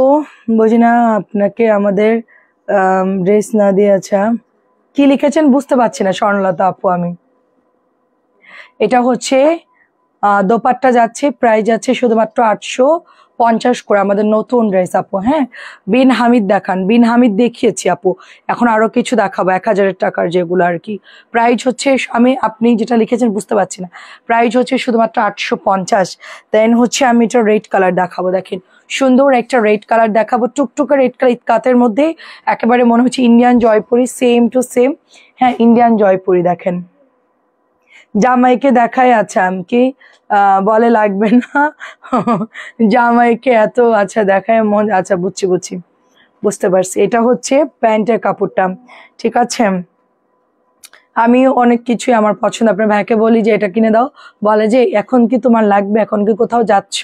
বুঝি না আপনাকে আমাদের ড্রেস না দিয়ে। আচ্ছা কি লিখেছেন বুঝতে পারছি না স্বর্ণলতা আপু। আমি এটা হচ্ছে দোপাট্টা যাচ্ছে, প্রাইস যাচ্ছে শুধুমাত্র 850 করে, আমাদের নতুন ড্রেস আপু। হ্যাঁ বিন হামিদ দেখান, বিন হামিদ দেখিয়েছি আপু, এখন আরো কিছু দেখাবো 1000 টাকার যেগুলো আর কি। প্রাইস হচ্ছে আপনি যেটা লিখেছেন বুঝতে পারছি না, প্রাইস হচ্ছে শুধুমাত্র 850। দেন হচ্ছে আমি এটা রেড কালার দেখাবো, দেখেন সুন্দর একটা রেড কালার দেখাবো, টুকটুকে রেড কালার, কাতের মধ্যে একেবারে মনে হচ্ছে Indian Jaipuri, same to same. হ্যাঁ ইন্ডিয়ান জয়পুরি দেখেন। জামাইকে দেখায়, আচ্ছা আমি বলে লাগবে না জামাইকে এত আচ্ছা দেখায় মন, আচ্ছা বুঝতে পারছি। এটা হচ্ছে প্যান্টের কাপড়টা, ঠিক আছে। আমি অনেক কিছুই আমার পছন্দ, আপনার ভাইকে বলি যে এটা কিনে দাও, বলে যে এখন কি তোমার লাগবে, এখন কি কোথাও যাচ্ছ,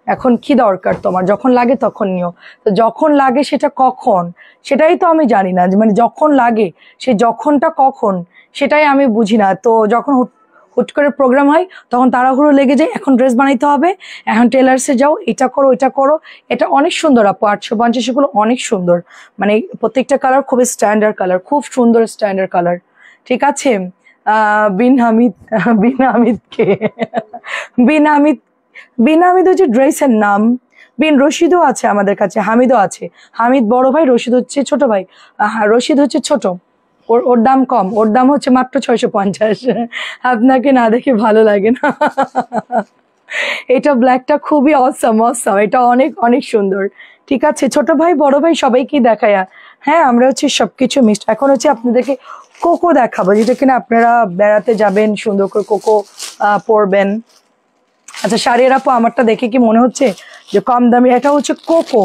এখন কি দরকার তোমার, যখন লাগে তখন নিও। তো যখন লাগে সেটা কখন, সেটাই তো আমি জানি না, মানে যখন লাগে সে যখনটা কখন সেটাই আমি বুঝি না। তো যখন হুট করে প্রোগ্রাম হয় তখন তাড়াহুড়ো লেগে যায়, এখন ড্রেস বানাইতে হবে, এখন টেলার্সে যাও, এটা করো ওইটা করো। এটা অনেক সুন্দর আপু, 850 গুলো অনেক সুন্দর, মানে প্রত্যেকটা কালার খুবই স্ট্যান্ডার্ড কালার, খুব সুন্দর স্ট্যান্ডার্ড কালার, ঠিক আছে। বিন হামিদ, বিন হামিদ কে? বিন হামিদ, বিন হামিদ হচ্ছে ড্রেসের নাম। বিন রশিদও আছে আমাদের কাছে, হামিদও আছে। হামিদ বড় ভাই, রশিদ হচ্ছে ছোট ভাই। রশিদ হচ্ছে ছোট, ওর দাম কম, ওর দাম হচ্ছে মাত্র 650। আপনাকে না দেখে ভালো লাগে না? এটা ব্ল্যাকটা খুবই অসম, এটা অনেক অনেক সুন্দর, ঠিক আছে। ছোট ভাই বড় ভাই সবাইকে দেখায়। হ্যাঁ আমরা হচ্ছে সবকিছু মিক্সড। এখন হচ্ছে আপনাদেরকে কোকো দেখাবো, যেটা কিনা আপনারা বেড়াতে যাবেন সুন্দর করে কোকো পরবেন। আচ্ছা শাড়ির আপু আমারটা দেখে কি মনে হচ্ছে যে কম দামি? এটা হচ্ছে কোকো,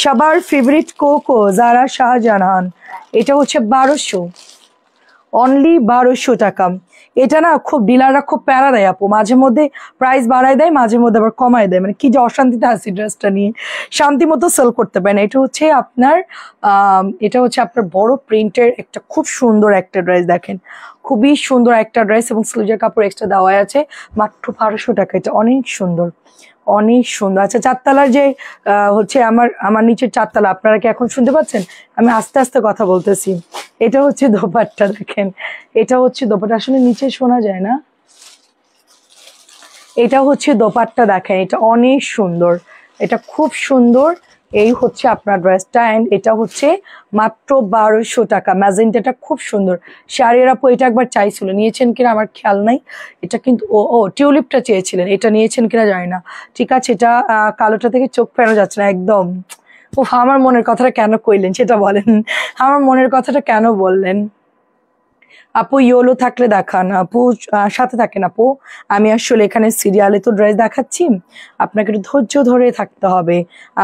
সবার ফেভারিট কোকো, যারা শাহজাহান। এটা হচ্ছে 1200, অনলি 1200 টাকা। এটা না খুব ডিলাররা খুব প্যারা দেয় আপু, মাঝে মধ্যে প্রাইস বাড়ায় দেয়, মাঝে মধ্যে আবার কমায় দেয়, মানে কি যে অশান্তিতে আছে ড্রেসটা নিয়ে, শান্তি মতো সেল করতে পারে না। এটা হচ্ছে আপনার বড় প্রিন্টের একটা খুব সুন্দর একটা ড্রেস, দেখেন খুবই সুন্দর একটা ড্রেস, এবং স্লিভের কাপড় এক্সট্রা দেওয়া আছে, মাত্র 1200 টাকা। এটা অনেক সুন্দর, অনেক সুন্দর। আচ্ছা চারতলার যে হচ্ছে আমার নিচের চারতলা, আপনারা কি এখন শুনতে পাচ্ছেন? আমি আস্তে আস্তে কথা বলতেছি। এটা হচ্ছে দোপাট্টা, দেখেন এটা হচ্ছে দোপাট্টা, আসলে নিচে শোনা যায় না। এটা হচ্ছে দোপাট্টা, দেখেন এটা অনেক সুন্দর, এটা খুব সুন্দর। এই হচ্ছে আপনার ড্রেসটা, অ্যান্ড এটা হচ্ছে মাত্র 1200 টাকা। ম্যাজেন্টাটা খুব সুন্দর। শাড়ির আপু এটা একবার চাইছিল, নিয়েছেন কিনা আমার খেয়াল নাই। এটা কিন্তু ও টিউলিপটা চেয়েছিলেন, এটা নিয়েছেন কিনা জানি না। ঠিক আছে, এটা কালোটা থেকে চোখ ফেরানো যাচ্ছে না একদম। ও আমার মনের কথাটা কেন কইলেন সেটা বলেন, আমার মনের কথাটা কেন বললেন? আপু ইয়োলো থাকলে দেখান আপু, সাথে থাকেন আপু। আমি আসলে এখানে সিরিয়ালে তো ড্রেস দেখাচ্ছি, আপনাকে একটু ধৈর্য ধরে থাকতে হবে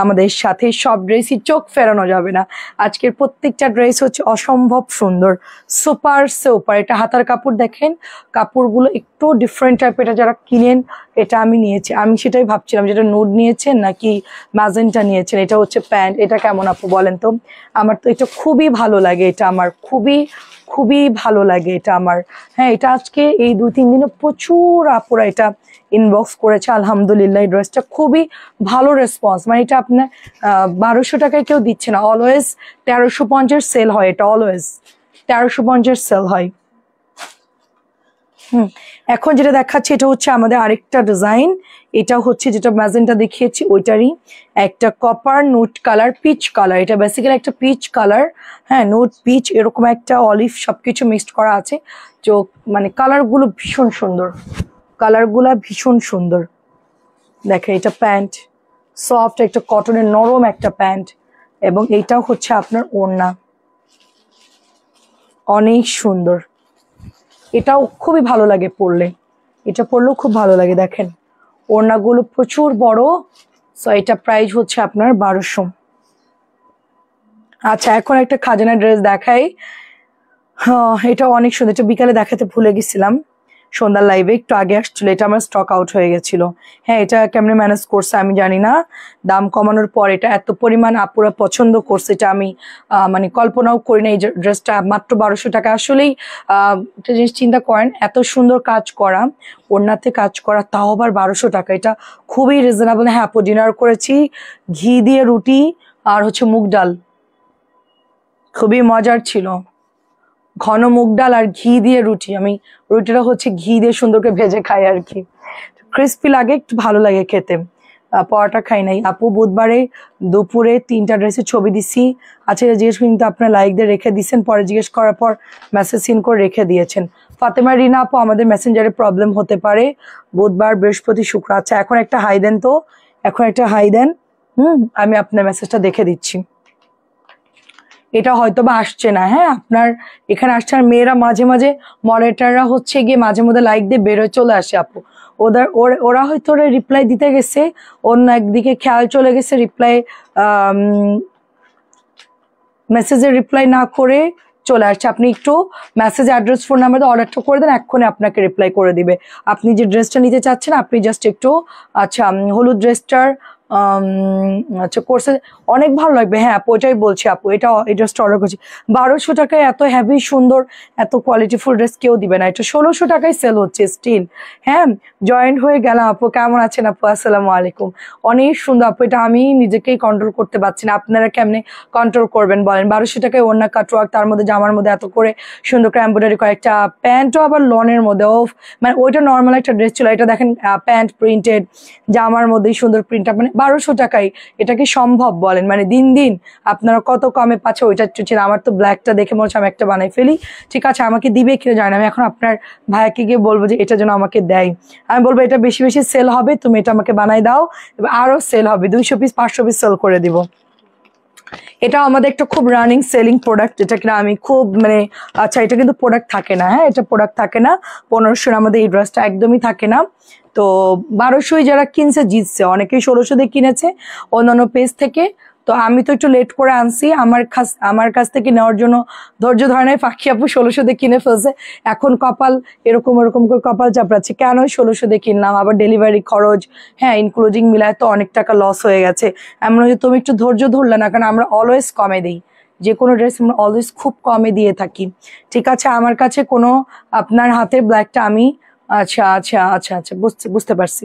আমাদের সাথে, সব ড্রেসই চোখ ফেরানো যাবে না। আজকের প্রত্যেকটা ড্রেস হচ্ছে অসম্ভব সুন্দর, সুপার সুপার। এটা হাতার কাপড় দেখেন, কাপড়গুলো একটু ডিফারেন্ট টাইপের, এটা যারা কিনেন, এটা আমি নিয়েছি, আমি সেটাই ভাবছিলাম যেটা নুড নিয়েছেন নাকি ম্যাজেন্টা নিয়েছেন। এটা হচ্ছে প্যান্ট, এটা কেমন আপু বলেন তো? আমার তো এটা খুবই ভালো লাগে, এটা আমার খুবই খুবই ভালো লাগে এটা আমার। হ্যাঁ, এটা আজকে এই 2-3 দিনে প্রচুর আপুরা এটা ইনবক্স করেছে। আলহামদুলিল্লাহ, এই ড্রেসটা খুবই ভালো রেসপন্স। মানে এটা আপনার 1200 টাকায় কেউ দিচ্ছে না, অলওয়েজ 1350 সেল হয়, এটা অলওয়েজ 1350 সেল হয়। এখন যেটা দেখাচ্ছি এটা হচ্ছে আমাদের আরেকটা ডিজাইন। এটা হচ্ছে যেটা ম্যাজেন্টা দেখিয়েছি ওইটারই একটা copper note colour, peach colour. এটা বেসিক্যালি একটা পিচ কালার, হ্যাঁ, নোট পিচ এরকম একটা অলিভ সবকিছু মিক্সড করা আছে। তো মানে কালারগুলো ভীষণ সুন্দর, কালারগুলা ভীষণ সুন্দর। দেখেন এটা প্যান্ট, সফট একটা কটনের নরম একটা প্যান্ট, এবং এইটাও হচ্ছে আপনার ওড়না, অনেক সুন্দর। এটাও খুবই ভালো লাগে পরলে, এটা পরলেও খুব ভালো লাগে। দেখেন ওড়নাগুলো প্রচুর বড়। সো এটা প্রাইস হচ্ছে আপনার 1200। আচ্ছা, এখন একটা খাজানা ড্রেস দেখাই। হ্যাঁ, এটা অনেক সুন্দর। এটা বিকালে দেখাতে ভুলে গেছিলাম, সন্ধ্যার লাইভে একটু আগে আসছিল, এটা আমার স্টক আউট হয়ে গেছিল। হ্যাঁ, এটা কেমনে ম্যানেজ করছে আমি জানি না, দাম কমানোর পর এটা এত পরিমাণ আপুরা পছন্দ করছে, এটা আমি মানে কল্পনাও করি না। এই ড্রেসটা মাত্র 1200 টাকা। আসলেই একটা জিনিস চিন্তা করেন, এত সুন্দর কাজ করা, ওড়নাতে কাজ করা, তাও আবার 1200 টাকা, এটা খুবই রিজনেবল। হ্যাঁ আপু, ডিনার করেছি ঘি দিয়ে রুটি আর হচ্ছে মুগ ডাল, খুবই মজার ছিল। ঘন মুগ ডাল আর ঘি দিয়ে রুটি, আমি রুটিটা হচ্ছে ঘি দিয়ে সুন্দর করে ভেজে খাই আর কি, ক্রিস্পি লাগে, একটু ভালো লাগে খেতে। পরোটা খাই নাই আপু। বুধবারে দুপুরে 3টা ড্রেসের ছবি দিছি। আচ্ছা, এটা জিজ্ঞেস কিন্তু আপনার লাইক দিয়ে রেখে দিয়েছেন, পরে জিজ্ঞেস করার পর মেসেজ সিন করে রেখে দিয়েছেন। ফাতেমা রিনা আপু, আমাদের মেসেঞ্জারে প্রবলেম হতে পারে, বুধবার বৃহস্পতি শুক্র। আচ্ছা, এখন একটা হাই দেন তো, এখন একটা হাই দেন। আমি আপনার মেসেজটা দেখে দিচ্ছি। এটা হয়তো বা আসছে না, হ্যাঁ আপনার এখানে আসছে। আর মেয়েরা মাঝে মাঝে, মডারেটাররা হচ্ছে গিয়ে মাঝে মধ্যে লাইক দিয়ে বেরোয় চলে আসে আপু, ওরা হয়তো রিপ্লাই দিতে গেছে, অন্য একদিকে খেয়াল চলে গেছে, রিপ্লাই মেসেজের রিপ্লাই না করে চলে আসছে। আপনি একটু মেসেজ, অ্যাড্রেস, ফোন নাম্বার দিয়ে অর্ডারটা করে দেন, এক্ষুনি আপনাকে রিপ্লাই করে দিবে। আপনি যে ড্রেসটা নিতে চাচ্ছেন, আপনি জাস্ট একটু, আচ্ছা হলুদ ড্রেসটার আচ্ছা কোর্সে অনেক ভালো লাগবে। হ্যাঁ আপু, ওইটাই বলছি আপু, এই ড্রেসটা অর্ডার করছি। 1200 টাকায় এত হেভি সুন্দর, এত কোয়ালিটিফুল ড্রেস কেউ দিবে না। এটা 1600 টাকায় সেল হচ্ছে স্টিল। হ্যাঁ, জয়েন্ট হয়ে গেলাম আপু, কেমন আছেন আপু? আসসালামু আলাইকুম। অনেক সুন্দর আপু, এটা আমি নিজেকেই কন্ট্রোল করতে পারছি না, আপনারা কেমনে কন্ট্রোল করবেন বলেন? 1200 টাকায় ওড়না কাটওয়ার্ক, তার মধ্যে জামার মধ্যে এত করে সুন্দর করে এমব্রয়ডারি করা, একটা প্যান্টও আবার লনের মধ্যে। ও মানে ওইটা নর্মাল একটা ড্রেস ছিল, এটা দেখেন প্যান্ট প্রিন্টেড, জামার মধ্যেই সুন্দর প্রিন্টটা। মানে 1200 টাকায় এটা কি সম্ভব বলেন? মানে দিন দিন আপনারা কত কমে পাচ্ছে ওইটা ছিল। আমার তো ব্ল্যাকটা দেখে মনে হচ্ছে আমি একটা বানাই ফেলি। ঠিক আছে, আমাকে দিবে কিনা জানি না, আমি এখন আপনার ভাইয়াকে গিয়ে বলবো যে এটা যেন আমাকে দেয়। আমি বলবো এটা বেশি বেশি সেল হবে, তুমি এটা আমাকে বানাই দাও, এবার আরো সেল হবে, 200 পিস 500 পিস সেল করে দিব। এটা আমাদের একটা খুব রানিং সেলিং প্রোডাক্ট, এটা কিনা আমি খুব মানে, আচ্ছা এটা কিন্তু প্রোডাক্ট থাকে না, হ্যাঁ এটা প্রোডাক্ট থাকে না। 1500 আমাদের এই ড্রেসটা একদমই থাকে না। তো 1200 যারা কিনছে জিতছে, অনেকেই 1600 দিয়ে কিনেছে অন্যান্য পেজ থেকে। তো আমি তো একটু লেট করে আনছি, আমার কাছ থেকে নেওয়ার জন্য ধৈর্য ধরে নাই। পাখি আপু 1600 দিয়ে কিনে ফেলছে, এখন কপাল এরকম এরকম করে কপাল চাপড়াচ্ছে, কেন 1600 দিয়ে কিনলাম, আবার ডেলিভারি খরচ, হ্যাঁ ইনক্লুডিং মিলায় তো অনেক টাকা লস হয়ে গেছে। এমন হচ্ছে তুমি একটু ধৈর্য ধরলে না, কারণ আমরা অলওয়েজ কমে দিই, যে কোনো ড্রেস আমরা অলওয়েজ খুব কমে দিয়ে থাকি। ঠিক আছে, আমার কাছে কোনো আপনার হাতের ব্ল্যাকটা আমি, আচ্ছা আচ্ছা আচ্ছা আচ্ছা বুঝতে পারছি।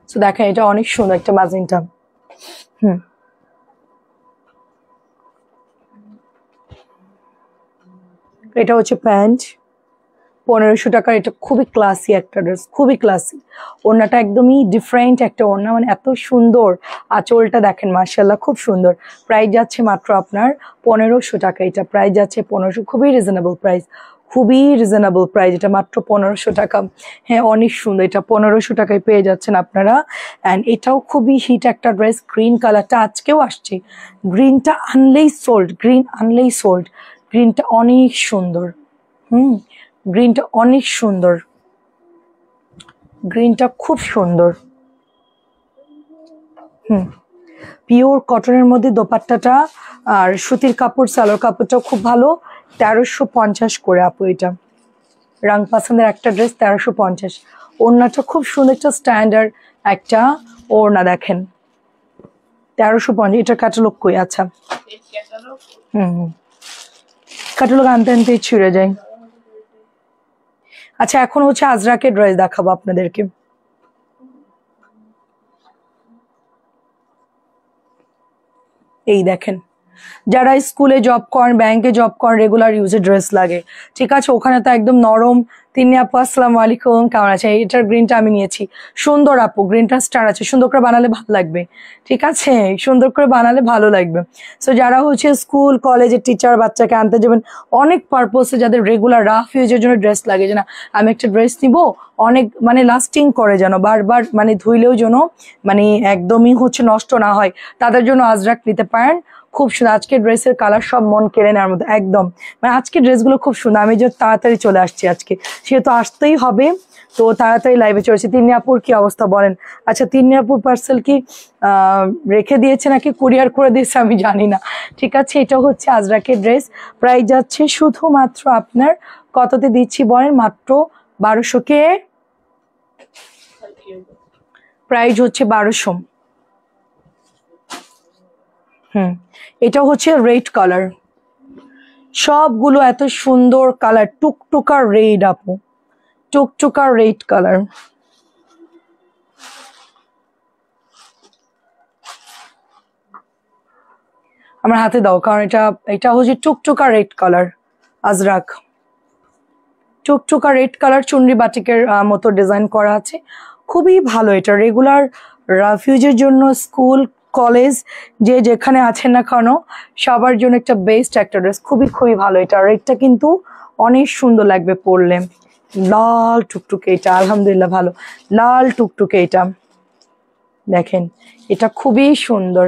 তো দেখেন এটা অনেক সুন্দর একটা ম্যাজেন্টা। এটা হচ্ছে প্যান্ট, 1500 টাকার। এটা খুবই ক্লাসি একটা ড্রেস, খুবই ক্লাসি। ওড়নাটা একদমই ডিফারেন্ট একটা ওড়না, মানে এত সুন্দর। আঁচলটা দেখেন মাশাআল্লাহ খুব সুন্দর। প্রাইস যাচ্ছে মাত্র আপনার 1500 টাকা। এটা প্রাইস যাচ্ছে 1500, খুবই রিজনেবল প্রাইস, খুবই রিজনেবল প্রাইস। এটা মাত্র 1500 টাকা। হ্যাঁ অনেক সুন্দর, এটা 1500 টাকায় পেয়ে যাচ্ছেন আপনারা। অ্যান্ড এটাও খুবই হিট একটা ড্রেস, গ্রিন কালারটা আজকেও আসছে। গ্রিনটা আনলেই সোল্ড, গ্রিন আনলেই সোল্ড। গ্রিনটা অনেক সুন্দর, গ্রিনটা অনেক সুন্দর, গ্রিনটা খুব সুন্দর। পিওর কটনের মধ্যে দোপাট্টাটা আর সুতির কাপড়, সালোয়ার কাপড়টাও খুব ভালো। 1350 করে আপু, এটা রাং পাসান্দের একটা ড্রেস 1350। ওড়নাটা খুব সুন্দর, একটা স্ট্যান্ডার্ড একটা ওড়না, দেখেন 1350, এটা ক্যাটালগ কই? আচ্ছা ক্যাটালগ আনতে আনতে ছিঁড়ে যায়। আচ্ছা এখন হচ্ছে আজরাকের ড্রেস দেখাবো আপনাদেরকে। এই দেখেন, যারা স্কুলে জব করেন, ব্যাংকে জব করেন, রেগুলার ইউজে ড্রেস লাগে, ঠিক আছে, ওখানে তো একদম নরম। তিনি আপু আসসালামু আলাইকুম, কেমন আছে? এটার গ্রিনটা আমি নিয়েছি, সুন্দর আপু, গ্রিনটা স্টার আছে, সুন্দর করে বানালে ভালো লাগবে, ঠিক আছে, সুন্দর করে বানালে ভালো লাগবে। সো যারা হচ্ছে স্কুল কলেজের টিচার বাচ্চাকে আনতে যাবেন, অনেক পারপোসে, যাদের রেগুলার রাফ ইউজের জন্য ড্রেস লাগে, যে না আমি একটা ড্রেস নিব অনেক মানে লাস্টিং করে, যেন বারবার মানে ধুইলেও যেন মানে একদমই হচ্ছে নষ্ট না হয়, তাদের জন্য আজরাক নিতে পারেন। খুব সুন্দর আজকের ড্রেসের কালার, সব মন কেড়ে নেওয়ার মতো একদম। মানে আজকের ড্রেসগুলো খুব সুন্দর। আমি যে তাড়াতাড়ি চলে আসছি আজকে, সেহেতু আসতেই হবে, তো তাড়াতাড়ি লাইভে চলেছে। তিন্নি আপুর কি অবস্থা বলেন? আচ্ছা তিন্নি আপুর পার্সেল কি রেখে দিয়েছে নাকি কুরিয়ার করে দিয়েছে আমি জানি না, ঠিক আছে। এটা হচ্ছে আজরাকের ড্রেস, প্রাইস যাচ্ছে শুধুমাত্র আপনার কততে দিচ্ছি বলেন? মাত্র 1200 কে, প্রাইস হচ্ছে 1200। এটা হচ্ছে রেড কালার, সবগুলো এত সুন্দর কালার, টুকটুকা রেড আপু, টুকটুকা রেড কালার। আমার হাতে দাও, কারণ এটা হচ্ছে টুকটুকা রেড কালার আজরাক, টুকটুকা রেড কালার, চুনরি বাটিকের মতো ডিজাইন করা আছে, খুবই ভালো। এটা রেগুলার রাফিউজের জন্য, স্কুল কলেজ যে যেখানে আছেন না কেন, সবার জন্য একটা বেস্ট একটা ড্রেস, খুবই খুবই ভালো। এটা রেডটা কিন্তু অনেক সুন্দর লাগবে পরলে, লাল টুকটুকে এটা, আলহামদুলিল্লাহ ভালো, লাল টুকটুকে এটা দেখেন, এটা খুবই সুন্দর,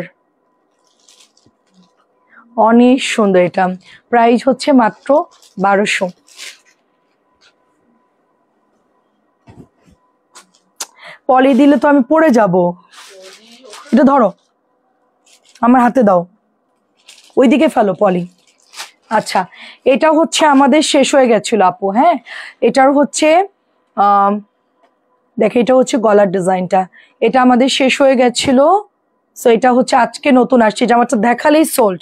অনেক সুন্দর। এটা প্রাইস হচ্ছে মাত্র 1200। পলি দিলে তো আমি পড়ে যাব, এটা ধরো আমার হাতে দাও, ওইদিকে ফেলো পলি। আচ্ছা এটা হচ্ছে আমাদের শেষ হয়ে গেছিল আপু, হ্যাঁ এটার হচ্ছে দেখে, এটা হচ্ছে গলার ডিজাইনটা, এটা আমাদের শেষ হয়ে গেছিল। সো এটা হচ্ছে আজকে নতুন আসছে, জামাটা দেখালেই সোল্ড,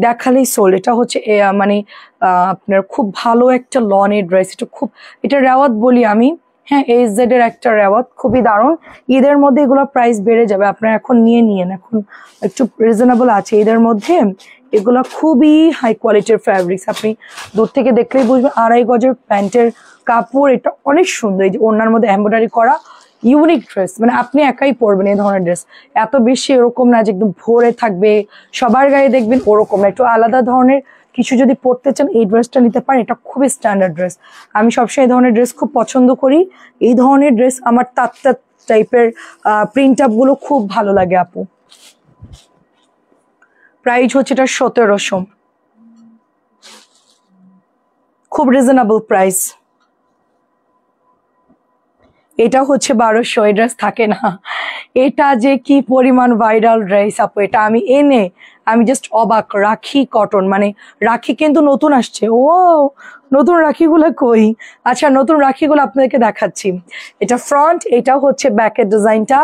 দেখালেই সোল্ড। এটা হচ্ছে মানে আপনার খুব ভালো একটা লনের ড্রেস, এটা খুব, এটা রেওয়াত বলি আমি, হ্যাঁ AZ এর একটা রেওয়াত, খুবই দারুণ। ঈদের মধ্যে এগুলো প্রাইস বেড়ে যাবে, আপনারা এখন নিয়ে এখন একটু রিজনেবল আছে ঈদের মধ্যে। এগুলো খুবই হাই কোয়ালিটির ফ্যাব্রিক্স, আপনি দূর থেকে দেখলেই বুঝবেন। 2.5 গজের প্যান্টের কাপড়, এটা অনেক সুন্দর। এই যে ওনার মধ্যে এমব্রয়ডারি করা ইউনিক ড্রেস, মানে আপনি একাই পরবেন এই ধরনের ড্রেস, এত বেশি এরকম না যে একদম ভরে থাকবে সবার গায়ে দেখবেন ওরকম, একটু আলাদা ধরনের কিছু যদি পরতে চান এই ড্রেসটা নিতে পারেন। এটা খুবই স্ট্যান্ডার্ড ড্রেস, আমি সবসময় এই ধরনের ড্রেস খুব পছন্দ করি। এই ধরনের ড্রেস আমার তাত্তা টাইপের প্রিন্ট আপ গুলো খুব ভালো লাগে আপু। প্রাইস হচ্ছে এটা 1700, খুব রিজনেবল প্রাইস। এটা হচ্ছে 1200, এই ড্রেস থাকে না, এটা যে কি পরিমাণ ভাইরাল ড্রেস আপু, এটা আমি জাস্ট অবাক। রাখি কটন, মানে রাখি কিন্তু নতুন আসছে। ও নতুন রাখিগুলো কই? আচ্ছা নতুন রাখিগুলো আপনাদেরকে দেখাচ্ছি, এটা ফ্রন্ট, এটা হচ্ছে ব্যাকের ডিজাইনটা।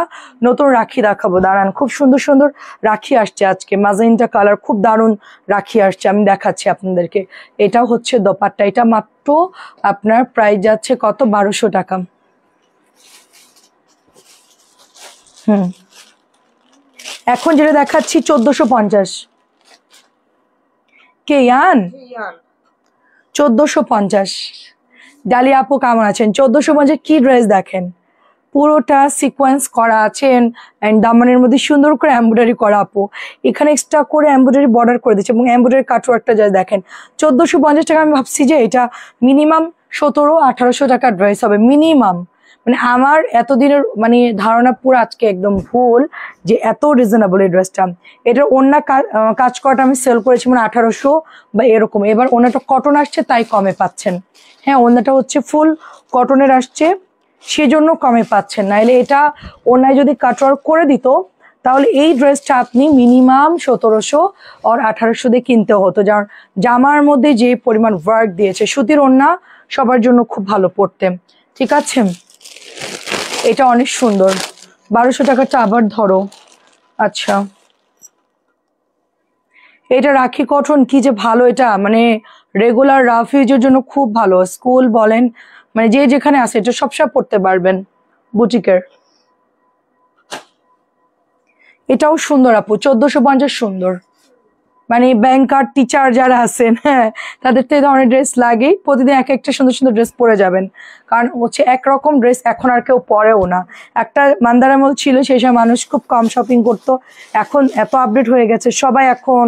নতুন রাখি দেখাবো, দাঁড়ান, খুব সুন্দর সুন্দর রাখি আসছে আজকে, ম্যাজেন্টা কালার, খুব দারুণ রাখি আসছে, আমি দেখাচ্ছি আপনাদেরকে। এটা হচ্ছে দোপাট্টা, এটা মাত্র আপনার প্রাইস যাচ্ছে কত? 1200 টাকা। এখন যেটা দেখাচ্ছি 1450। কে ইয়ান? 1450। ডালিয়া আপু কেমন আছেন? 1450 কি ড্রেস দেখেন, পুরোটা সিকোয়েন্স করা আছে এন্ড দামানের মধ্যে সুন্দর করে এমব্রয়ডারি করা আপু, এখানে এক্সট্রা করে এমব্রয়ডারি বর্ডার করে দিচ্ছে এবং এমব্রয়ডারি কাটওয়ার্কটা যা দেখেন। 1450 টাকা, আমি ভাবছি যে এটা মিনিমাম 1700-1800 টাকার ড্রেস হবে মিনিমাম। মানে আমার এতদিনের মানে ধারণা পুরো আজকে একদম ভুল যে এত রিজনেবল এই ড্রেসটা। এটার অন্য কাজ করাটা আমি সেল করেছি মানে 1800 বা এরকম। এবার অন্যটা কটন আসছে তাই কমে পাচ্ছেন, হ্যাঁ অন্যটা হচ্ছে ফুল কটনের আসছে সেজন্য কমে পাচ্ছেন, নাইলে এটা অন্যায় যদি কাটওয়ার্ক করে দিত তাহলে এই ড্রেসটা আপনি মিনিমাম 1700 আর 1800 দিয়ে কিনতে হতো। যার জামার মধ্যে যে পরিমাণ ওয়ার্ক দিয়েছে, সুতির ওড়না সবার জন্য খুব ভালো পড়তে, ঠিক আছে। এটা অনেক সুন্দর, 1200 টাকাটা আবার ধরো। আচ্ছা এটা রাখি কটন কি যে ভালো, এটা মানে রেগুলার রাফ ইউজের জন্য খুব ভালো। স্কুল বলেন মানে যে যেখানে আছে এটা সবসময় পড়তে পারবেন। বুটিকের এটাও সুন্দর আপু, 1450 সুন্দর। মানে ব্যাংকার টিচার যারা আছেন, হ্যাঁ, তাদের তো এই ধরনের ড্রেস লাগেই। প্রতিদিন এক একটা সুন্দর সুন্দর ড্রেস পরে যাবেন, কারণ হচ্ছে একরকম ড্রেস এখন আর কেউ পরেও না। একটা মান্দার আমল ছিল, সেই সময় মানুষ খুব কম শপিং করতো। এখন এত আপডেট হয়ে গেছে, সবাই এখন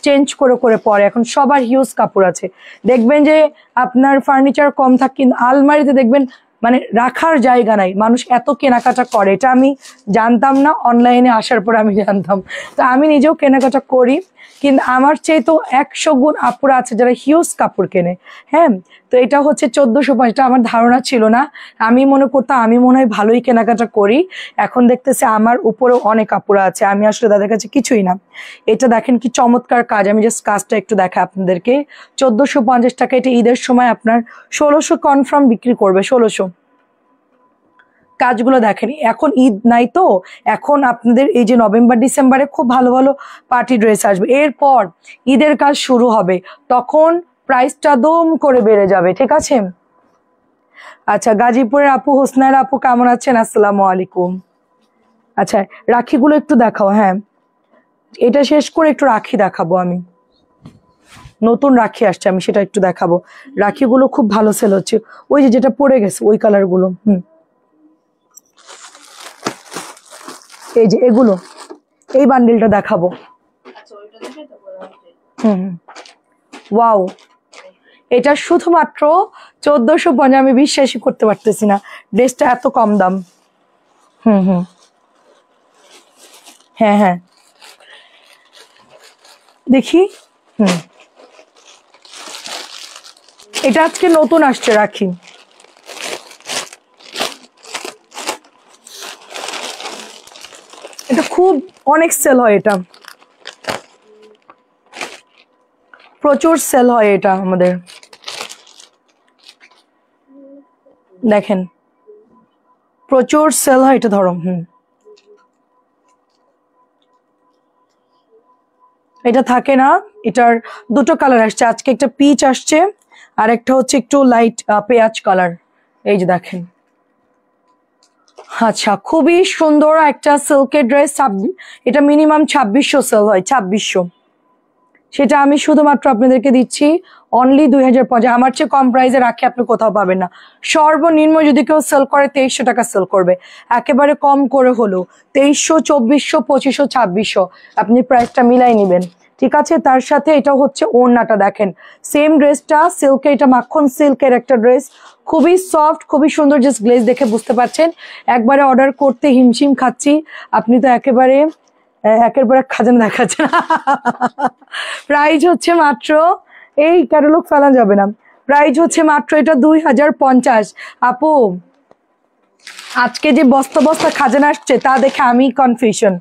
চেঞ্জ করে করে পরে। এখন সবার হিউজ কাপড় আছে। দেখবেন যে আপনার ফার্নিচার কম থাকে, কিন্তু আলমারিতে দেখবেন মানে রাখার জায়গা নাই। মানুষ এত কেনাকাটা করে, এটা আমি জানতাম না, অনলাইনে আসার পর আমি জানতাম। তো আমি নিজেও কেনাকাটা করি, কিন্তু আমার চেয়ে তো 100 গুণ আপুরা আছে যারা হিউজ কাপড় কেনে। হ্যাঁ, তো এটা হচ্ছে 1450, আমার ধারণা ছিল না। আমি মনে করতাম আমি মনে হয় ভালোই কেনাকাটা করি, এখন দেখতেছি আমার উপরেও অনেক কাপড় আছে, আমি আসলে তাদের কাছে কিছুই না। এটা দেখেন কি চমৎকার কাজ, আমি জাস্ট কাজটা একটু দেখাই আপনাদেরকে। 1450 টাকা, এটা ঈদের সময় আপনার 1600 কনফার্ম বিক্রি করবে, 1600। কাজগুলো দেখেন, এখন ঈদ নাই তো, এখন আপনাদের এই যে নভেম্বর ডিসেম্বরে খুব ভালো ভালো পার্টি ড্রেস আসবে। এরপর ঈদের কাজ শুরু হবে, তখন প্রাইসটা দম করে বেড়ে যাবে, ঠিক আছে? আচ্ছা, গাজীপুরের আপু হোসনার আপু কেমন আছেন? আসসালামু আলাইকুম। আচ্ছা, রাখিগুলো একটু দেখাও। হ্যাঁ, এটা শেষ করে একটু রাখি দেখাবো আমি, নতুন রাখি আসছে, আমি সেটা একটু দেখাবো। রাখিগুলো খুব ভালো সেল হচ্ছে। ওই যে যেটা পড়ে গেছে ওই কালার গুলো, এই যে এগুলো, এই বান্ডিলটা দেখাবো। ওয়াও, এটা শুধুমাত্র 1450, আমি বিশ্বাসই করতে পারতেছি না ড্রেসটা এত কম দাম। হ্যাঁ হ্যাঁ, দেখি। এটা আজকে নতুন আসছে রাখি। এটা খুব অনেক সেল হয়, এটা প্রচুর সেল হয় এটা আমাদের। দেখেন প্রচুর সেল হয় এটা, ধরো। এটা থাকে না, এটার দুটো কালার আসছে আজকে, একটা পিচ আসছে আর একটা হচ্ছে একটু লাইট পেঁয়াজ কালার। এই যে দেখেন। আচ্ছা, খুবই সুন্দর একটা সিল্কের ড্রেস। এটা মিনিমাম 2600 সেল হয়, 2600। সেটা আমি শুধুমাত্র আপনাদেরকে দিচ্ছি অনলি 2050। আমার চেয়ে কম প্রাইসে রাখি আপনি কোথাও পাবেন না। সর্বনিম্ন যদি কেউ সেল করে 2300 টাকা সেল করবে, একেবারে কম করে হলো 2300, 2400, 2500, 2600, আপনি প্রাইসটা মিলাই নিবেন, ঠিক আছে? তার সাথে এটা হচ্ছে ওড়নাটা দেখেন, সেম ড্রেসটা সিল্কের, এটা মাখন সিল্কের একটা ড্রেস, খুবই সফট, খুবই সুন্দর। জাস্ট গ্লেজ দেখে বুঝতে পারছেন, একবারে অর্ডার করতে হিমশিম খাচ্ছি। আপনি তো একেবারে একের পর এক খাজানা দেখাচ্ছেন। প্রাইস হচ্ছে মাত্র, এই ক্যাটালগ ফেলা যাবে না, প্রাইস হচ্ছে মাত্র এটা 2050। আপু আজকে যে বস্তা বস্তা খাজানা আসছে তা দেখে আমি কনফিউশন,